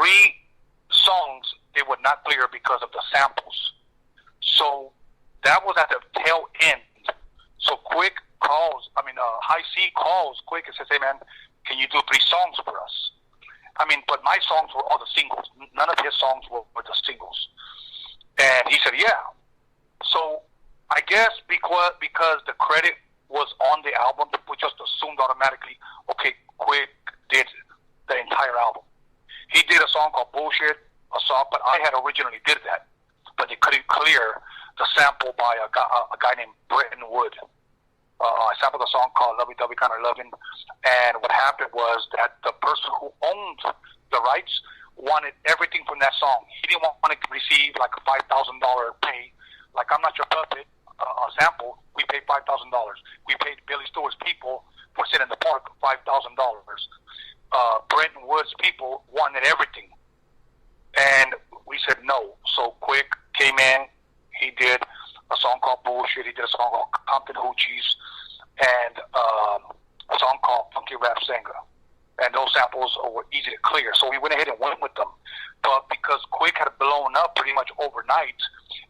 songs they would not clear because of the samples. So that was at the tail end. So High C calls Quik and says, "Hey man, can you do 3 songs for us?" I mean, but my songs were all the singles. None of his songs were the singles. And he said, "Yeah." So I guess because the credit was on the album, people just assumed automatically, okay, Quik did the entire album. He did a song called Bullshit, but I had originally did that. But they couldn't clear the sample by a guy named Bretton Wood. I sampled a song called Lovey Dovey Kinda Lovin', and what happened was that the person who owned the rights wanted everything from that song. He didn't want to receive like a $5,000 pay. Like, I'm Not Your Puppet, a sample, we paid $5,000. We paid Billy Stewart's people for Sit in the Park $5,000. Brenton Wood's people wanted everything. And we said no. So Quik came in, he did a song called Bullshit, he did a song called Compton Hoochies, and a song called Funky Rap Singer. And those samples were easy to clear. So we went ahead and went with them. But because Quik had blown up pretty much overnight,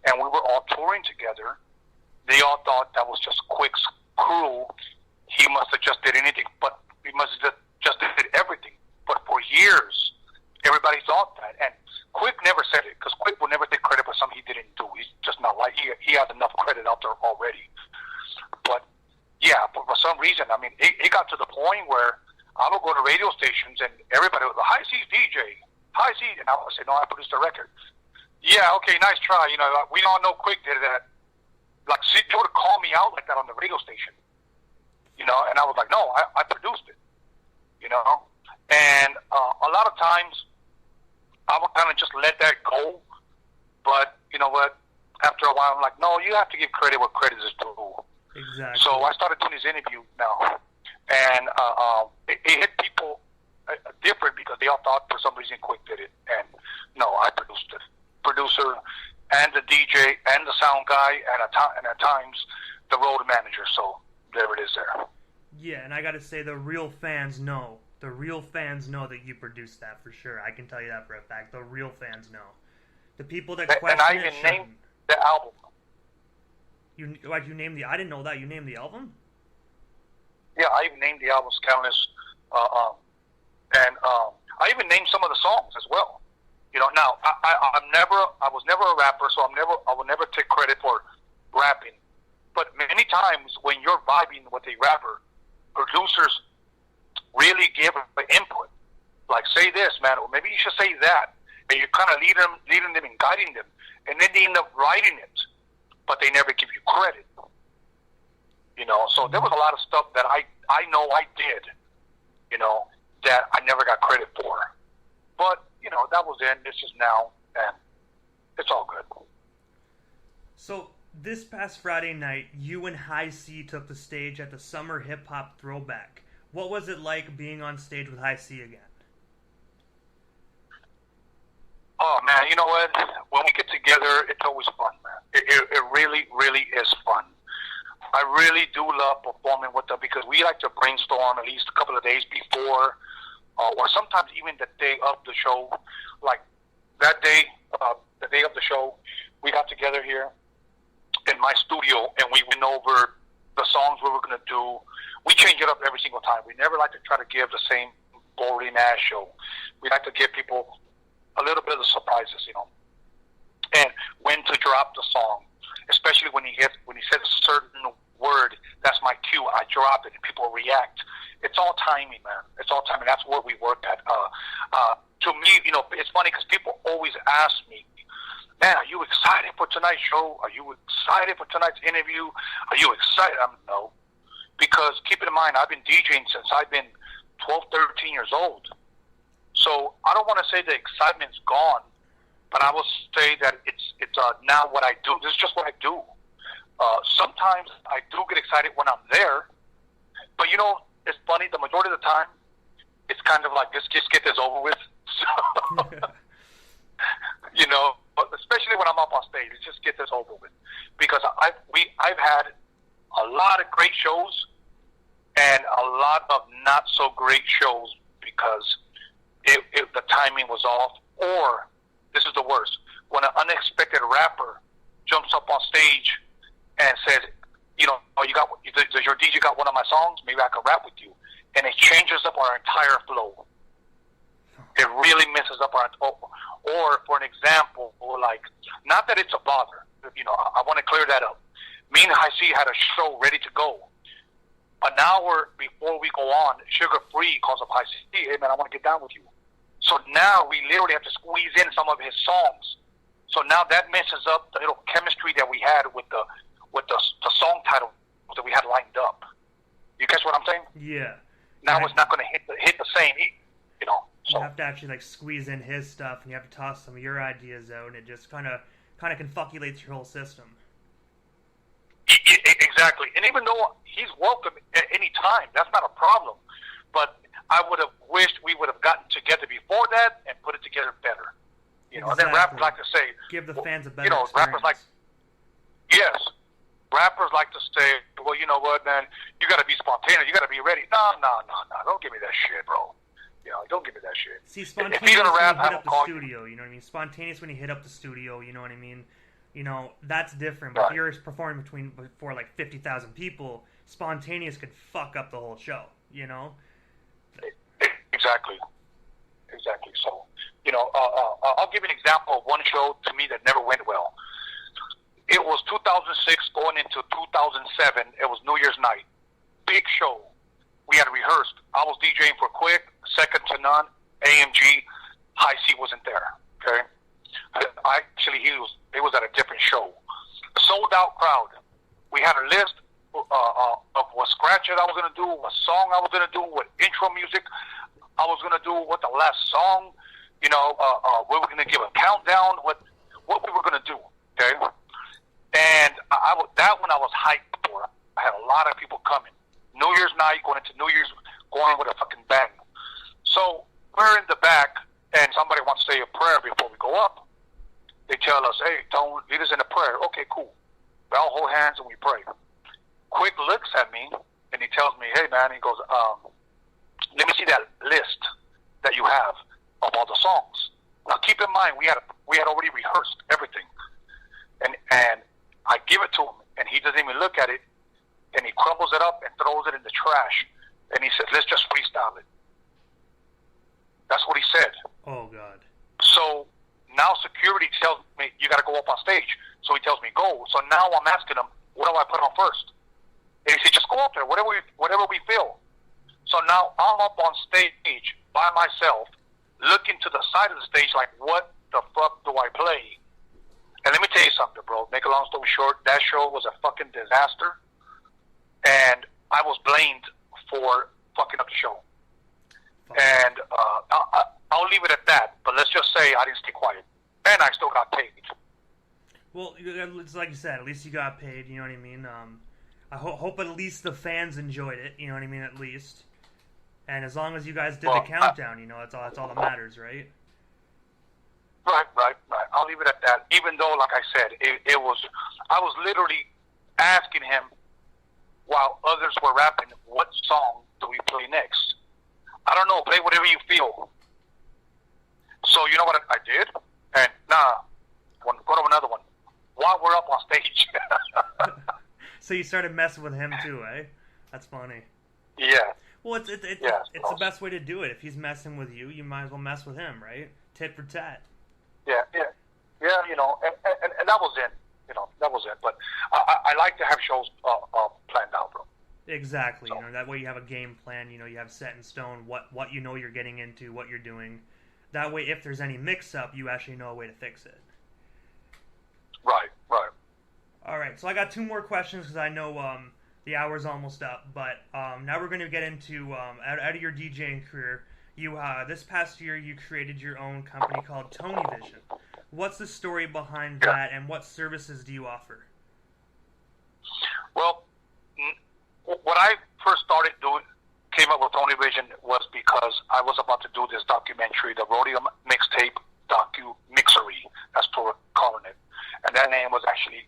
and we were all touring together, they all thought that was just Quik's crew. He must have just did anything, but he must have just did everything. But for years, everybody thought that. And Quik never said it, because Quik will never take credit for something he didn't do. He's just not like, he has enough credit out there already. But yeah, for some reason, I mean, it got to the point where I would go to radio stations and everybody would go, "Hi, C's DJ. Hi, C." And I would say, "No, I produced a record." "Yeah, okay, nice try. You know, we all know Quik did that." Like, they would call me out like that on the radio station. You know, and I was like, "No, I produced it." You know? And a lot of times, I would kind of just let that go. But, you know what? After a while, I'm like, no, you have to give credit where credit is due. Exactly. So I started doing this interview now. And it hit people different because they all thought for some reason Quik did it. And no, I produced it. Producer and the DJ and the sound guy and at times the road manager. So there it is there. Yeah, and I got to say the real fans know. The real fans know that you produced that for sure. I can tell you that for a fact. The real fans know. The people that question and I it even named the album. You named the... I didn't know that. You named the album? Yeah, I even named the albums Countless, and I even named some of the songs as well. You know, now I was never a rapper, so I will never take credit for rapping. But many times when you're vibing with a rapper, producers really give input. Like, say this, man, or maybe you should say that, and you're kind of leading them and guiding them, and then they end up writing it, but they never give you credit. You know, so there was a lot of stuff that I know I did, you know, that I never got credit for. But, you know, that was then, this is now, and it's all good. So, this past Friday night, you and High C took the stage at the Summer Hip Hop Throwback. What was it like being on stage with High C again? Oh, man, you know what? When we get together, it's always fun, man. It really, really is fun. I really do love performing with them because we like to brainstorm at least a couple of days before, or sometimes even the day of the show. Like that day, the day of the show, we got together here in my studio and we went over the songs we were going to do. We change it up every single time. We never like to try to give the same boring ass show. We like to give people a little bit of the surprises, you know, and when to drop the song. Especially when he says a certain word, that's my cue. I drop it and people react. It's all timing, man. It's all timing. That's what we work at. To me, you know, it's funny because people always ask me, "Man, are you excited for tonight's show? Are you excited for tonight's interview? Are you excited?" No. Because keep in mind, I've been DJing since I've been 12, 13 years old. So I don't want to say the excitement's gone, but I will say that it's now what I do. This is just what I do. Sometimes I do get excited when I'm there, but you know, it's funny. The majority of the time, it's kind of like, let's just get this over with. So, you know, especially when I'm up on stage, let's just get this over with. Because I've had a lot of great shows and a lot of not so great shows because the timing was off, or this is the worst, when an unexpected rapper jumps up on stage and says, you know, does your DJ got one of my songs? Maybe I can rap with you. And it changes up our entire flow. It really messes up our, or for an example, like, not that it's a bother, you know, I want to clear that up. Me and High C had a show ready to go. An hour before we go on, Sugar Free calls up High C, "Hey man, I want to get down with you." So now we literally have to squeeze in some of his songs. So now that messes up the little chemistry that we had with the song title songs that we had lined up. You catch what I'm saying? Yeah. Now it's not going to hit the same, you know. So. You have to actually like squeeze in his stuff, and you have to toss some of your ideas out, and it just kind of confoculates your whole system. Exactly. And even though he's welcome at any time, that's not a problem. But I would have wished we would have gotten together before that and put it together better. You know, exactly. And then rappers like to say, give the fans a better experience. Rappers like, yes, rappers like to say, well, you know what, man, you got to be spontaneous, you got to be ready. No, don't give me that shit, bro. You know, don't give me that shit. See, spontaneous if you're gonna rap, when you hit up the call studio, you know what I mean? Spontaneous when you hit up the studio, you know what I mean? You know, that's different. But right. if you're performing before like 50,000 people, spontaneous could fuck up the whole show, you know? Exactly. So, you know, I'll give you an example of one show to me that never went well. It was 2006 going into 2007. It was New Year's night. Big show. We had rehearsed. I was DJing for Quik, second to none. AMG, High C wasn't there. Okay. Actually, he was at a different show. Sold out crowd. We had a list of what scratches I was going to do, what song I was going to do, what intro music I was going to do, what the last song, you know, we were going to give a countdown, what we were going to do. Okay. And that one I was hyped for. I had a lot of people coming. New Year's night, going into New Year's, going with a fucking bang. So we're in the back, and somebody wants to say a prayer before we go up. They tell us, hey, don't lead us in a prayer. Okay, cool. We all hold hands and we pray. Quik looks at me, and he tells me, hey, man, he goes, let me see that list that you have of all the songs. Now, keep in mind, we had already rehearsed everything. And I give it to him, and he doesn't even look at it, and he crumbles it up and throws it in the trash. And he says, let's just freestyle it. That's what he said. Oh, God. So now security tells me, you got to go up on stage. So he tells me, go. So now I'm asking him, what do I put on first? And he said, just go up there, whatever we feel. So now I'm up on stage by myself, looking to the side of the stage like, what the fuck do I play? And let me tell you something, bro. Make a long story short, that show was a fucking disaster. And I was blamed for fucking up the show. And I'll leave it at that. But let's just say I didn't stay quiet. And I still got paid. Well, it's like you said, at least you got paid, you know what I mean? I hope at least the fans enjoyed it, you know what I mean, at least. And as long as you guys did the countdown, you know, that's all that matters, right? Right. I'll leave it at that. Even though, like I said, I was literally asking him, while others were rapping, what song do we play next? I don't know, play whatever you feel. So you know what I did? And go to another one. While we're up on stage. So you started messing with him too, eh? That's funny. Yeah. Well, it's the best way to do it. If he's messing with you, you might as well mess with him, right? Tit for tat. Yeah, you know, and that was it. You know, that was it. But I like to have shows planned out, bro. Exactly. So. You know, that way you have a game plan. You know, you have set in stone what you know you're getting into, what you're doing. That way, if there's any mix-up, you actually know a way to fix it. Right. All right, so I got 2 more questions because I know the hour's almost up. But now we're going to get into out of your DJing career. You this past year you created your own company called TonyVision. What's the story behind that, and what services do you offer? Well, what I first started doing, came up with TonyVision, was because I was about to do this documentary, the Rodeo Mixtape docu-mixery. That's what we're calling it. And that name was actually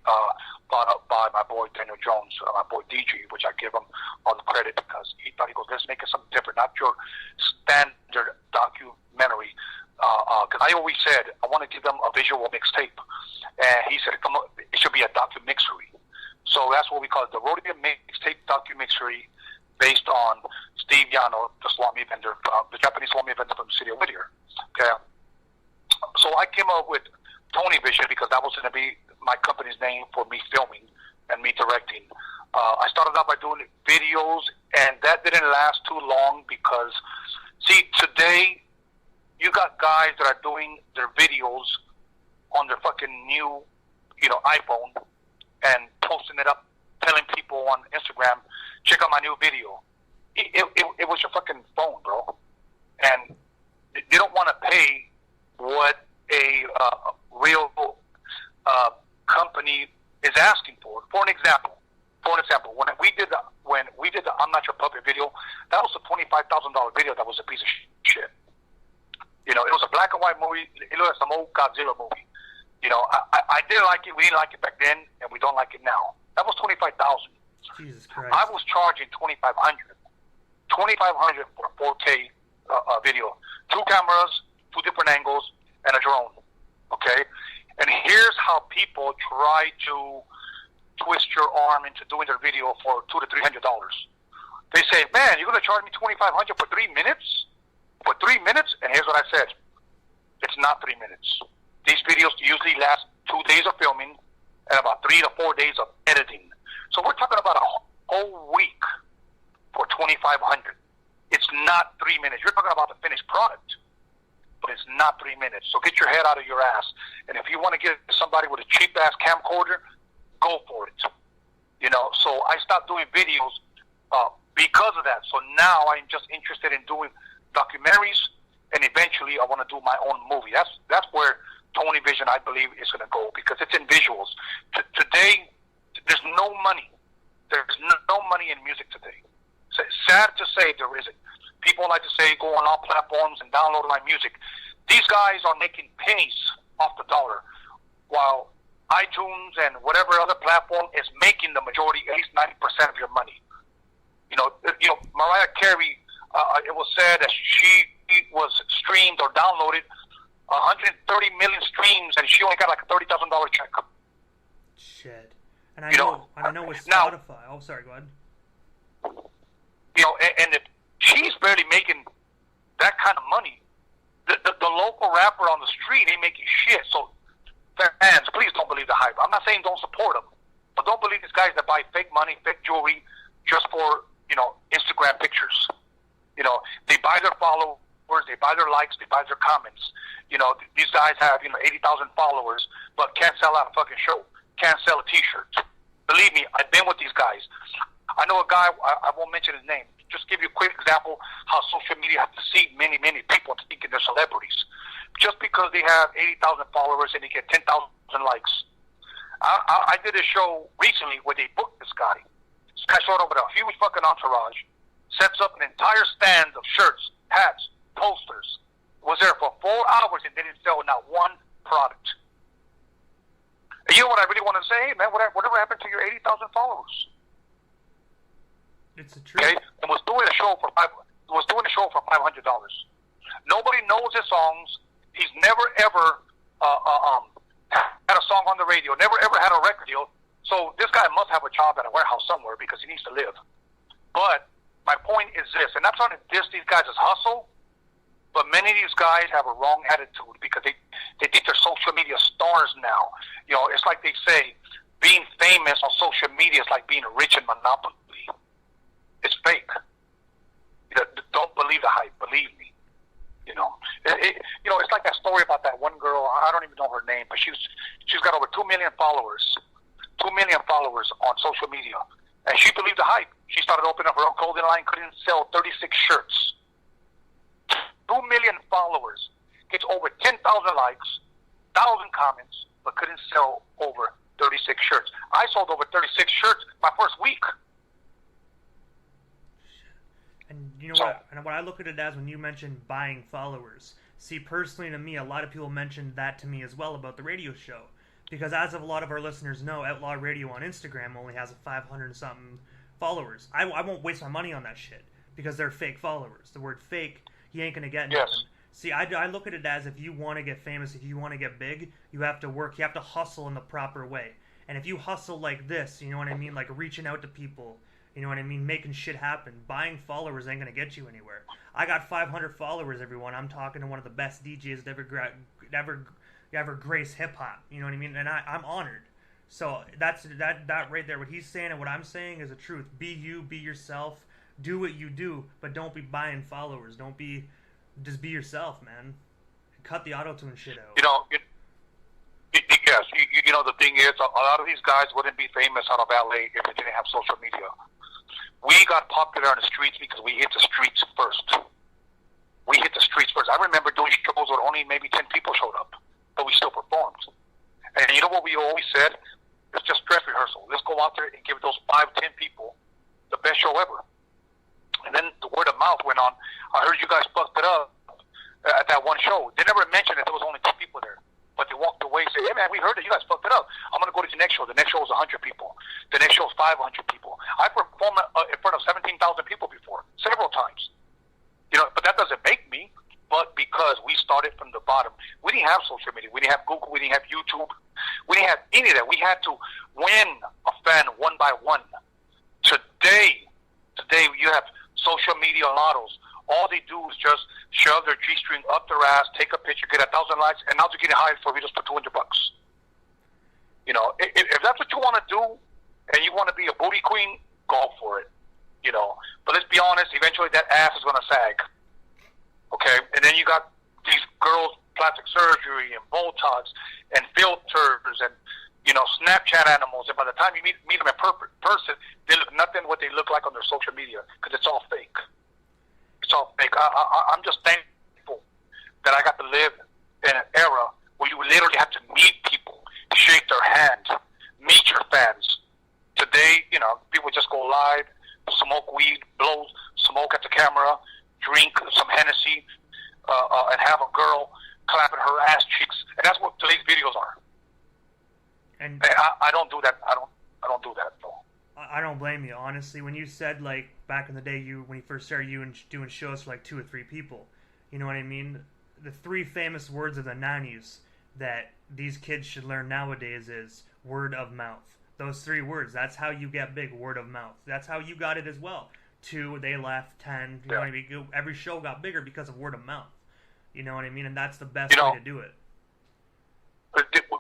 brought up by my boy Daniel Jones, my boy DJ, which I give him all the credit because he thought, he goes, let's make it something different, not your standard documentary. Because I always said, I want to give them a visual mixtape. And he said, come on, it should be a docu-mixery. So that's what we call it, the Rodeo Mixtape docu-mixery, based on Steve Yano, the swap-meet vendor, the Japanese swap-meet vendor from the city of Whittier. Okay. So I came up with TonyVision because that was going to be my company's name for me filming and me directing. I started out by doing videos, and that didn't last too long because, see, today you got guys that are doing their videos on their fucking new, iPhone and posting it up telling people on Instagram, check out my new video. It was your fucking phone, bro. And they don't want to pay what a real company is asking for. For an example, when we did the I'm Not Your Puppet video, that was a $25,000 video. That was a piece of shit. You know, it was a black and white movie. It was some old Godzilla movie. You know, I didn't like it. We didn't like it back then, and we don't like it now. That was $25,000. Jesus Christ. I was charging $2,500 for a 4K video, 2 cameras, 2 different angles, and a drone. Okay, and here's how people try to twist your arm into doing their video for $200 to $300. They say, "Man, you're going to charge me $2,500 for 3 minutes? For 3 minutes?" And here's what I said: it's not 3 minutes. These videos usually last 2 days of filming and about 3 to 4 days of editing. So we're talking about a whole week for $2,500. It's not 3 minutes. You're talking about the finished product, but it's not 3 minutes. So get your head out of your ass. And if you want to get somebody with a cheap ass camcorder, go for it. You know. So I stopped doing videos because of that. So now I'm just interested in doing documentaries, and eventually I want to do my own movie. That's where TonyVision, I believe, is going to go, because it's in visuals. Today, there's no money. There's no money in music today. Sad to say, there isn't. People like to say, go on all platforms and download my music. These guys are making pennies off the dollar, while iTunes and whatever other platform is making the majority, at least 90% of your money. You know, Mariah Carey, it was said that she was streamed or downloaded 130 million streams, and she only got like a $30,000 check. Shit. And I know with Spotify. Now, sorry, go ahead. You know, and if she's barely making that kind of money, the local rapper on the street ain't making shit. So, fans, please don't believe the hype. I'm not saying don't support them, but don't believe these guys that buy fake money, fake jewelry, just for, you know, Instagram pictures. You know, they buy their followers, they buy their likes, they buy their comments. You know, these guys have, 80,000 followers, but can't sell out a fucking show, can't sell a T-shirt. Believe me, I've been with these guys. I know a guy, I won't mention his name. Just give you a quick example how social media has deceived many, many people thinking they're celebrities. Just because they have 80,000 followers and they get 10,000 likes. I did a show recently where they booked this guy. This guy showed up with a huge fucking entourage, sets up an entire stand of shirts, hats, posters, was there for 4 hours and didn't sell not one product. And you know what I really want to say? Hey, man, whatever happened to your 80,000 followers? It's the truth. Okay? And was doing a show for $500. Nobody knows his songs. He's never ever had a song on the radio, never ever had a record deal. So this guy must have a job at a warehouse somewhere because he needs to live. But my point is this, and I'm trying to diss these guys as hustle, but many of these guys have a wrong attitude because they think they're social media stars now. You know, it's like they say, being famous on social media is like being rich in Monopoly. It's fake. Don't believe the hype. Believe me. You know, it's like that story about that one girl. I don't even know her name, but she's got over 2 million followers. 2 million followers on social media, and she believed the hype. She started opening up her own clothing line. Couldn't sell 36 shirts. 2 million followers, gets over 10,000 likes, 1,000 comments, but couldn't sell over 36 shirts. I sold over 36 shirts my first week. And you know what? And what I look at it as when you mentioned buying followers. See, personally to me, a lot of people mentioned that to me as well about the radio show. Because as of a lot of our listeners know, Outlaw Radio on Instagram only has 500-something followers. I won't waste my money on that shit because they're fake followers. The word fake, you ain't going to get nothing. Yes. See, I look at it as if you want to get famous, if you want to get big, you have to work, you have to hustle in the proper way. And if you hustle like this, you know what I mean, like reaching out to people, you know what I mean, making shit happen, buying followers ain't going to get you anywhere. I got 500 followers, everyone. I'm talking to one of the best DJs that ever grace hip-hop, you know what I mean? And I'm honored. So that right there, what he's saying and what I'm saying is the truth. Be you, be yourself, do what you do, but don't be buying followers. Just be yourself, man. Cut the auto-tune shit out. You know, yes, the thing is, a lot of these guys wouldn't be famous out of LA if they didn't have social media. We got popular on the streets because we hit the streets first. We hit the streets first. I remember doing shows where only maybe 10 people showed up, but we still performed. And you know what we always said? It's just dress rehearsal. Let's go out there and give those 5, 10 people the best show ever. And then the word of mouth went on. I heard you guys fucked it up at that one show. They never mentioned that there was only 2 people there. But they walked away and said, hey, man, we heard that you guys fucked it up. I'm going to go to the next show. The next show was 100 people. The next show was 500 people. I performed in front of 17,000 people before, several times. But that doesn't make me. But because we started from the bottom. We didn't have social media. We didn't have Google. We didn't have YouTube. We didn't have any of that. We had to win a fan one by one. Today you have social media models. All they do is just shove their G-string up their ass, take a picture, get 1,000 likes, and now they're getting hired for videos for $200. If that's what you want to do, and you want to be a booty queen, go for it. But let's be honest, eventually that ass is going to sag. Okay? And then you got these girls, plastic surgery and Botox and filters and, Snapchat animals. And by the time you meet them in person, they look nothing what they look like on their social media because it's all fake. It's all fake. I'm just thankful that I got to live in an era where you literally have to meet people, shake their hand, meet your fans. Today, people just go live, smoke weed, blow smoke at the camera, drink some Hennessy, and have a girl clapping her ass cheeks. And that's what today's videos are. And I don't do that. I don't do that, though. I don't blame you, honestly. When you said, like, back in the day, when you first started doing shows for, like, 2 or 3 people, you know what I mean? The 3 famous words of the 90s that these kids should learn nowadays is word of mouth. Those 3 words, that's how you get big, word of mouth. That's how you got it as well. 2, they left, 10, you know what I mean? Every show got bigger because of word of mouth. You know what I mean? And that's the best way to do it.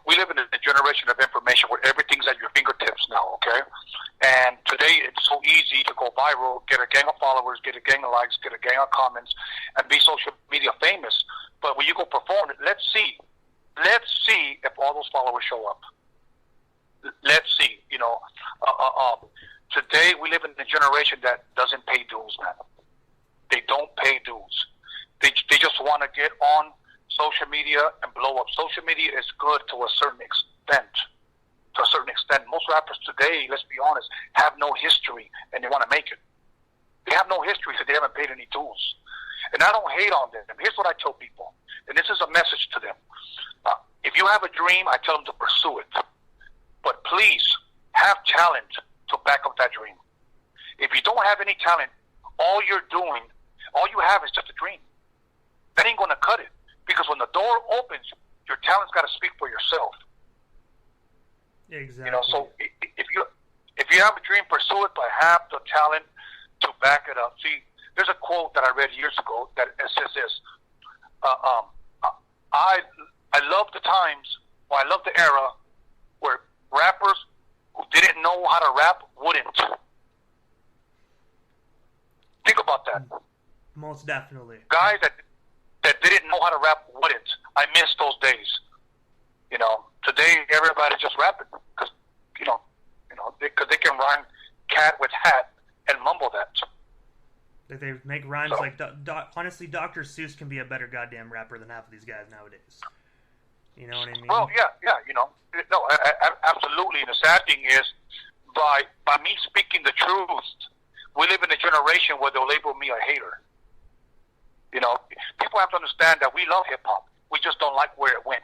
We live in a generation of information where everything's at your fingertips now, okay? And today it's so easy to go viral, get a gang of followers, get a gang of likes, get a gang of comments, and be social media famous. But when you go perform, let's see if all those followers show up. Let's see, today we live in a generation that doesn't pay dues, man. They don't pay dues. They just want to get on social media and blow up. Social media is good to a certain extent. Most rappers today, let's be honest, have no history and they want to make it. They have no history because they haven't paid any dues. And I don't hate on them. Here's what I tell people, and this is a message to them. If you have a dream, I tell them to pursue it. But please have talent to back up that dream. If you don't have any talent, all you have is just a dream. That ain't going to cut it. Because when the door opens, your talent's got to speak for yourself. Exactly. So if you have a dream, pursue it, but have the talent to back it up. See, there's a quote that I read years ago that says this. I love the times, or I love the era where rappers who didn't know how to rap wouldn't. Think about that. Most definitely. Guys that didn't know how to rap wouldn't. I miss those days. Today everybody's just rapping because they can rhyme cat with hat and mumble that. They make rhymes like honestly, Dr. Seuss can be a better goddamn rapper than half of these guys nowadays. You know what I mean? Well, yeah. No, absolutely. And the sad thing is, by me speaking the truth, we live in a generation where they'll label me a hater. People have to understand that we love hip hop. We just don't like where it went.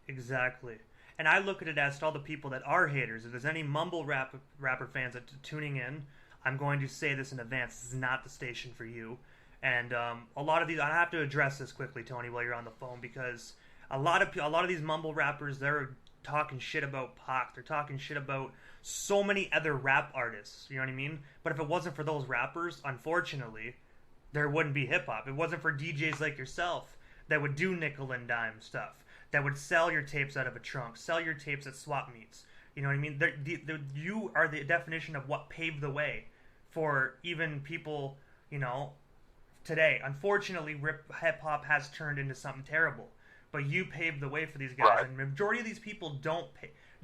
Exactly. And I look at it as to all the people that are haters. If there's any mumble rapper fans that tuning in, I'm going to say this in advance. This is not the station for you. And a lot of these, I have to address this quickly, Tony, while you're on the phone, because a lot of these mumble rappers, they're talking shit about Pac. They're talking shit about so many other rap artists. You know what I mean? But if it wasn't for those rappers, unfortunately, there wouldn't be hip hop. It wasn't for DJs like yourself that would do nickel and dime stuff, that would sell your tapes out of a trunk, sell your tapes at swap meets. You know what I mean? You are the definition of what paved the way for even people, today. Unfortunately, hip hop has turned into something terrible, but you paved the way for these guys. Right. And the majority of these people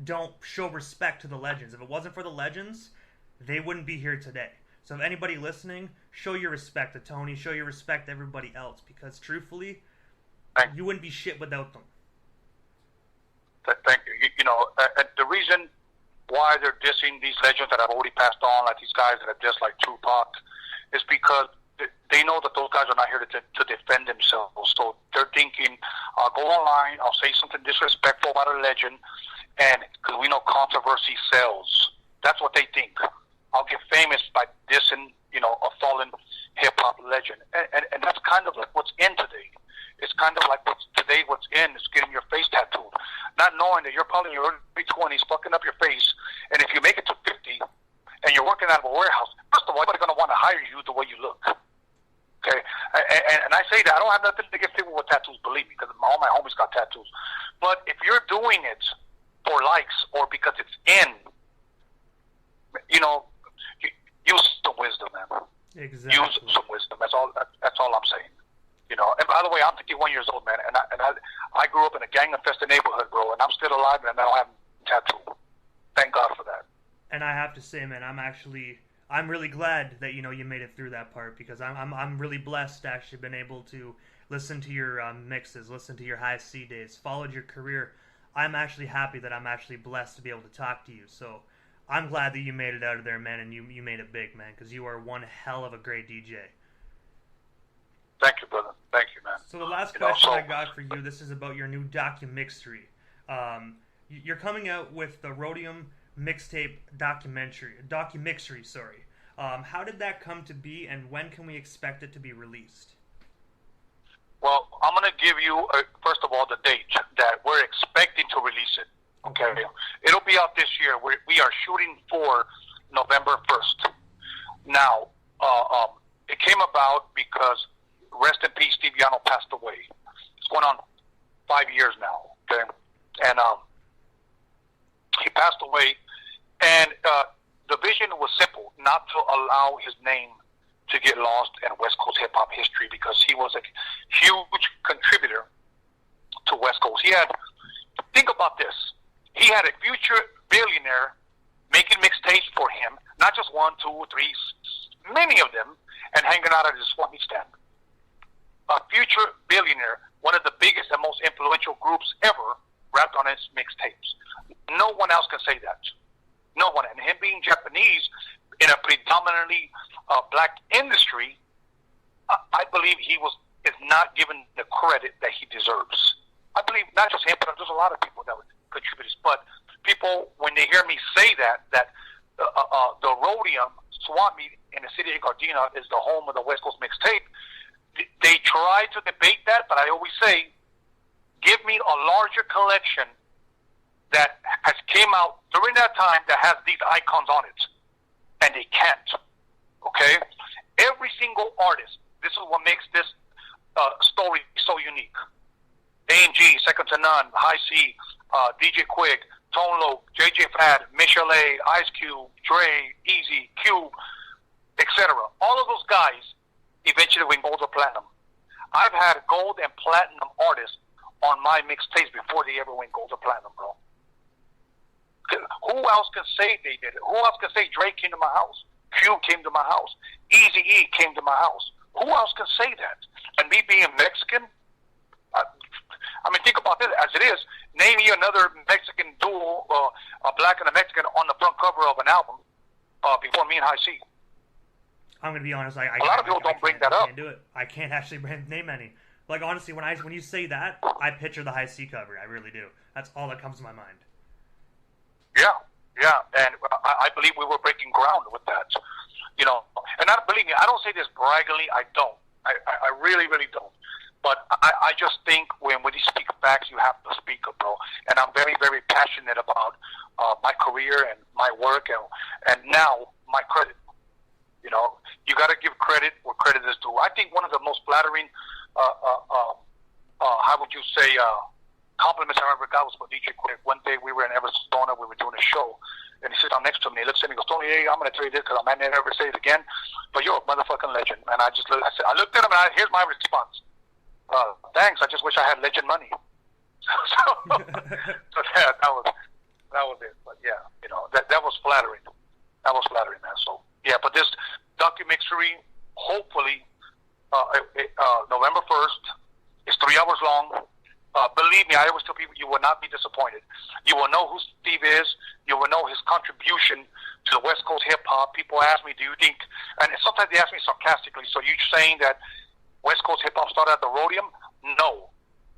don't show respect to the legends. If it wasn't for the legends, they wouldn't be here today. So if anybody listening, show your respect to Tony, show your respect to everybody else, because truthfully, you wouldn't be shit without them. Thank you. The reason why they're dissing these legends that have already passed on, like these guys that are just like Tupac, is because they know that those guys are not here to defend themselves. So they're thinking, I'll go online, I'll say something disrespectful about a legend, and because we know controversy sells. That's what they think. I'll get famous by dissing, a fallen hip-hop legend. And that's kind of like what's in today. It's kind of like what's in is getting your face tattooed. Not knowing that you're probably in your early 20s fucking up your face, and if you make it to 50 and you're working out of a warehouse, first of all, everybody's going to want to hire you the way you look. Okay? And I say that. I don't have nothing against people with tattoos, believe me, because all my homies got tattoos. But if you're doing it for likes or because it's in, use some wisdom, man. Exactly. Use some wisdom. That's all I'm saying. And by the way, I'm 51 years old, man, and I grew up in a gang-infested neighborhood, bro, and I'm still alive, and I don't have a tattoo. Thank God for that. And I have to say, man, I'm really glad that you made it through that part, because I'm really blessed to actually been able to listen to your mixes, listen to your high C days, followed your career. I'm actually happy that I'm actually blessed to be able to talk to you. So I'm glad that you made it out of there, man, and you made it big, man, because you are one hell of a great DJ. Thank you, brother. Thank you, man. So the last question I got for you, this is about your new docu-mixtape. You're coming out with the Rhodium Mixtape docu-mixtape, sorry. How did that come to be, and when can we expect it to be released? Well, I'm going to give you, first of all, the date that we're expecting to release it. Okay? It'll be out this year. We are shooting for November 1st. Now, it came about because, rest in peace, Steve Yano passed away. It's going on 5 years now. Okay? And he passed away, and the vision was simple, not to allow his name to get lost in West Coast hip-hop history, because he was a huge contributor to West Coast. Think about this, he had a future billionaire making mixtapes for him, not just 1, 2, 3, many of them, and hanging out at his swanny stand. A future billionaire, one of the biggest and most influential groups ever, rapped on his mixtapes. No one else can say that. No one. And him being Japanese in a predominantly black industry, I believe is not given the credit that he deserves. I believe not just him, but there's a lot of people that would contribute. But people, when they hear me say that the Rhodium Swap Meet in the city of Gardena is the home of the West Coast Mixtape, they try to debate that, but I always say, give me a larger collection that has came out during that time that has these icons on it. And they can't. Okay? Every single artist, this is what makes this story so unique. A&G, Second to None, High C, DJ Quik, Tone Loc, JJ Fad, Michelet, Ice Cube, Dre, Easy, Cube, etc. All of those guys eventually win gold or platinum. I've had gold and platinum artists on my mixtapes before they ever win gold or platinum, bro. Who else can say they did it? Who else can say Dre came to my house? Cube came to my house. Eazy-E came to my house. Who else can say that? And me being Mexican, think about this as it is. Name me another Mexican duo, a black and a Mexican, on the front cover of an album before me and High C. I'm gonna be honest. A lot of people don't bring that up. I can't do it. I can't actually name any. Like, honestly, when you say that, I picture the High C cover. I really do. That's all that comes to my mind. Yeah, and I believe we were breaking ground with that. And believe me, I don't say this braggingly. I don't. I really, really don't. But I just think when you speak facts, you have to speak up, bro. And I'm very, very passionate about my career and my work, and now my credit. You got to give credit where credit is due. I think one of the most flattering, how would you say, compliments I ever got was for DJ Quik. One day we were in Arizona, we were doing a show, and he sits down next to me, he looks at me, he goes, Tony, hey, I'm going to tell you this because I might never say it again, but you're a motherfucking legend. And I looked at him, and here's my response. Thanks, I just wish I had legend money. So yeah, that that was it. But yeah, that was flattering. That was flattering, man. So yeah, but this documentary, hopefully, November 1st, is 3 hours long. Believe me, I always tell people you will not be disappointed. You will know who Steve is. You will know his contribution to the West Coast hip hop. People ask me, do you think, and sometimes they ask me sarcastically, so you're saying that West Coast hip hop started at the Rhodium? No.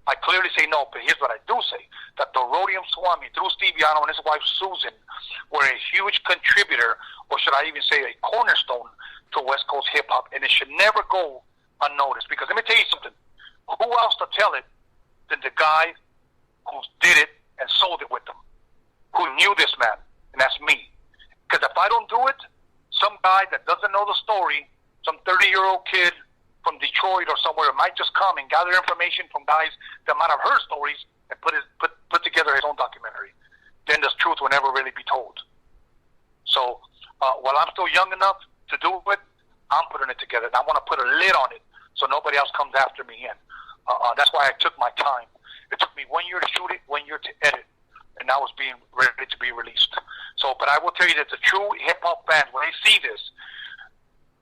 I clearly say no, but here's what I do say. That the Rhodium Swami, through Steve Yano and his wife Susan, were a huge contributor, or should I even say a cornerstone, to West Coast hip hop, and it should never go unnoticed. Because let me tell you something. Who else to tell it than the guy who did it and sold it with them, who knew this man, and that's me. Because if I don't do it, some guy that doesn't know the story, some 30-year-old kid from Detroit or somewhere might just come and gather information from guys that might have heard stories and put together his own documentary. Then the truth will never really be told. So while I'm still young enough to do it, I'm putting it together. And I want to put a lid on it so nobody else comes after me in. That's why I took my time. It took me 1 year to shoot it, 1 year to edit, and now it's being ready to be released. So, but I will tell you that the true hip-hop fans, when they see this,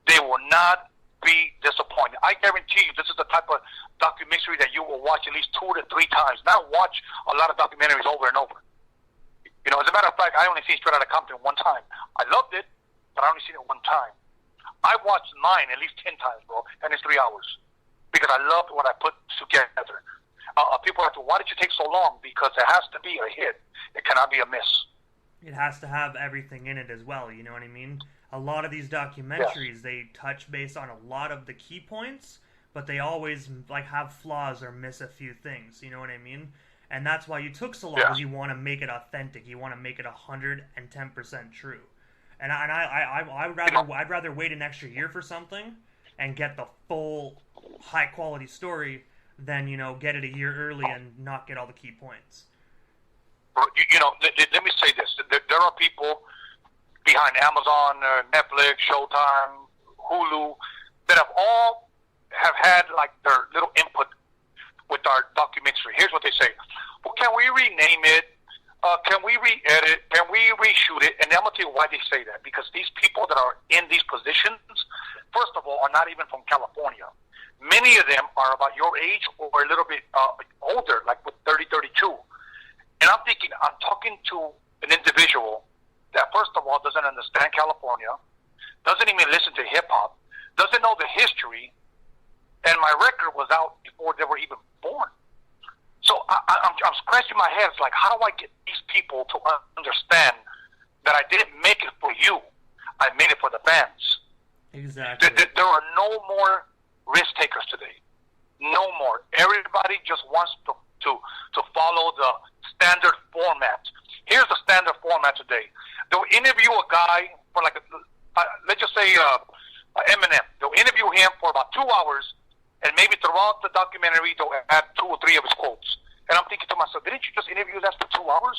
they will not be disappointed. I guarantee you this is the type of documentary that you will watch at least 2 to 3 times. Not watch a lot of documentaries over and over. As a matter of fact, I only seen Straight Outta Compton one time. I loved it, but I only seen it one time. I watched mine at least 10 times, bro, and it's 3 hours. Because I loved what I put together. People have to, why did you take so long? Because it has to be a hit. It cannot be a miss. It has to have everything in it as well, you know what I mean? A lot of these documentaries, they touch base on a lot of the key points, but they always have flaws or miss a few things, you know what I mean? And that's why you took so long, because you want to make it authentic. You want to make it 110% true. And I'd rather wait an extra year for something and get the full high quality story than get it a year early and not get all the key points. Let me say this: there are people behind Amazon, Netflix, Showtime, Hulu that have had their little input with our documentary. Here's what they say: well, can we rename it? Can we re-edit? Can we reshoot it? And I'm going to tell you why they say that. Because these people that are in these positions, first of all, are not even from California. Many of them are about your age or a little bit older, like with 30, 32. And I'm thinking, I'm talking to an individual that, first of all, doesn't understand California, doesn't even listen to hip-hop, doesn't know the history, and my record was out before they were even born. So I'm scratching my head. It's like, how do I get these people to understand that I didn't make it for you? I made it for the fans. Exactly. There are no more risk takers today. No more. Everybody just wants to follow the standard format. Here's the standard format today. They'll interview a guy for let's just say Eminem. They'll interview him for about 2 hours, and maybe throughout the documentary, they'll add 2 or 3 of his quotes. And I'm thinking to myself, didn't you just interview us for 2 hours?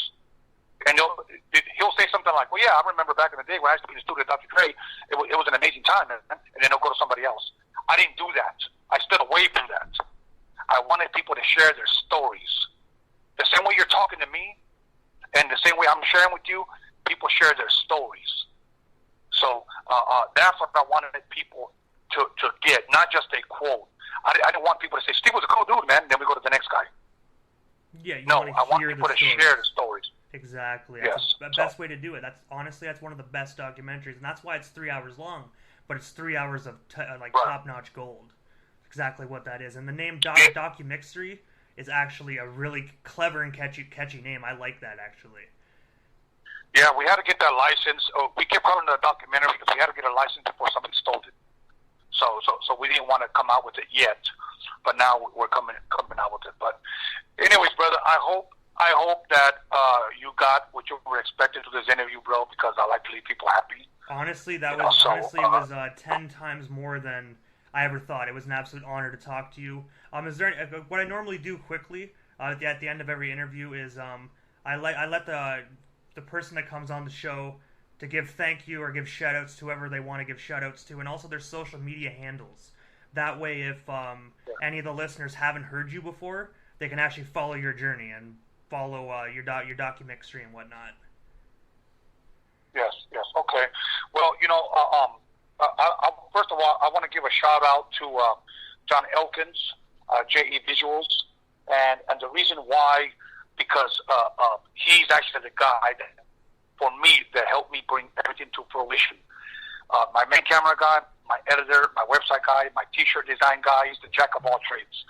And he'll say something like, well, yeah, I remember back in the day when I used to be in the studio with Dr. Dre, it was an amazing time, man. And then he'll go to somebody else. I didn't do that. I stood away from that. I wanted people to share their stories. The same way you're talking to me, and the same way I'm sharing with you, people share their stories. So that's what I wanted people to get, not just a quote. I didn't want people to say, Steve was a cool dude, man, and then we go to the next guy. Yeah, I want people to share the stories. Exactly. Yes. That's the best way to do it. That's one of the best documentaries, and that's why it's 3 hours long. But it's 3 hours of top-notch gold. Exactly what that is. And the name Documixtory is actually a really clever and catchy name. I like that, actually. Yeah, we had to get that license. We kept calling it a documentary because we had to get a license before somebody stole it. So we didn't want to come out with it yet, but now we're coming out with it. But anyways, brother, I hope that you got what you were expecting to this interview, bro, because I like to leave people happy. Honestly, it was 10 times more than I ever thought. It was an absolute honor to talk to you. Is there what I normally do quickly at the end of every interview is I let the person that comes on the show to give thank you or give shout outs to whoever they want to give shout outs to, and also their social media handles. That way, if any of the listeners haven't heard you before, they can actually follow your journey and follow your documentary and whatnot. Yes, yes. Okay. Well, first of all, I want to give a shout out to John Elkins, JE Visuals, and the reason why, because he's actually the guy that, for me, that helped me bring everything to fruition. My main camera guy, my editor, my website guy, my T-shirt design guy, he's the jack of all trades.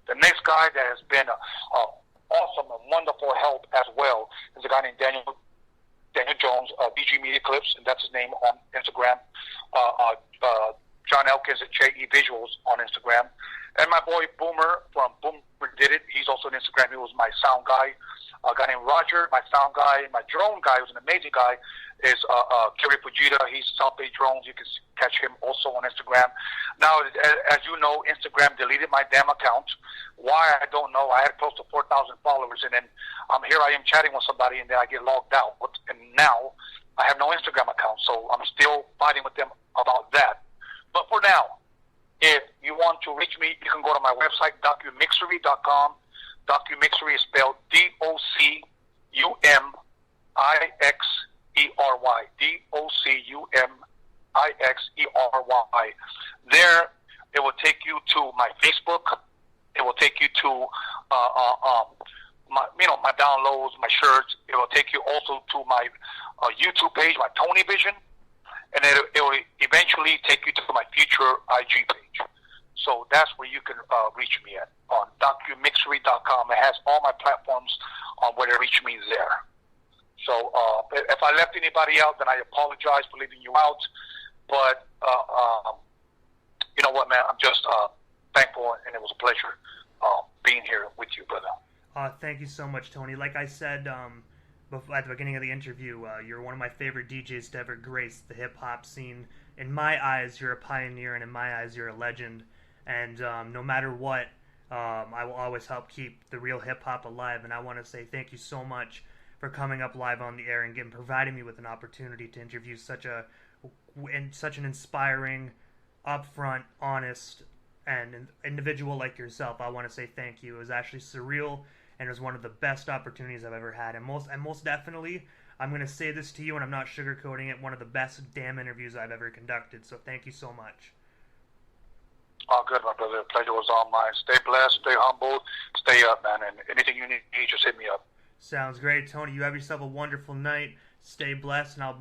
The next guy that has been awesome and wonderful help as well is a guy named Daniel Jones, BG Media Clips, and that's his name on Instagram. John Elkins at JE Visuals on Instagram. And my boy Boomer from Boomer Did It, he's also on Instagram. He was my sound guy. A guy named Roger, my sound guy. My drone guy, who's an amazing guy, is Kerry Fujita. He's South Bay Drones. You can catch him also on Instagram. Now, as you know, Instagram deleted my damn account. Why, I don't know. I had close to 4,000 followers, and then here I am chatting with somebody, and then I get logged out. And now I have no Instagram account, so I'm still fighting with them about that. But for now, if you want to reach me, you can go to my website, documixery.com. Documixery is spelled DOCUMIXERY. DOCUMIXERY. There, it will take you to my Facebook. It will take you to my downloads, my shirts. It will take you also to my YouTube page, my TonyVision, and it will eventually take you to my future IG page. So that's where you can reach me at, on documixery.com. It has all my platforms on where to reach me there. So if I left anybody out, then I apologize for leaving you out. But you know what, man? I'm just thankful, and it was a pleasure being here with you, brother. Thank you so much, Tony. Like I said at the beginning of the interview, you're one of my favorite DJs to ever grace the hip-hop scene. In my eyes, you're a pioneer, and in my eyes, you're a legend. And no matter what, I will always help keep the real hip-hop alive. And I want to say thank you so much for coming up live on the air and providing me with an opportunity to interview such an inspiring, upfront, honest, and individual like yourself. I want to say thank you. It was actually surreal, and it was one of the best opportunities I've ever had. And most definitely, I'm going to say this to you, and I'm not sugarcoating it, one of the best damn interviews I've ever conducted. So thank you so much. Oh, good, my brother. The pleasure was all mine. Stay blessed, stay humble, stay up, man. And anything you need, just hit me up. Sounds great, Tony. You have yourself a wonderful night. Stay blessed, and I'll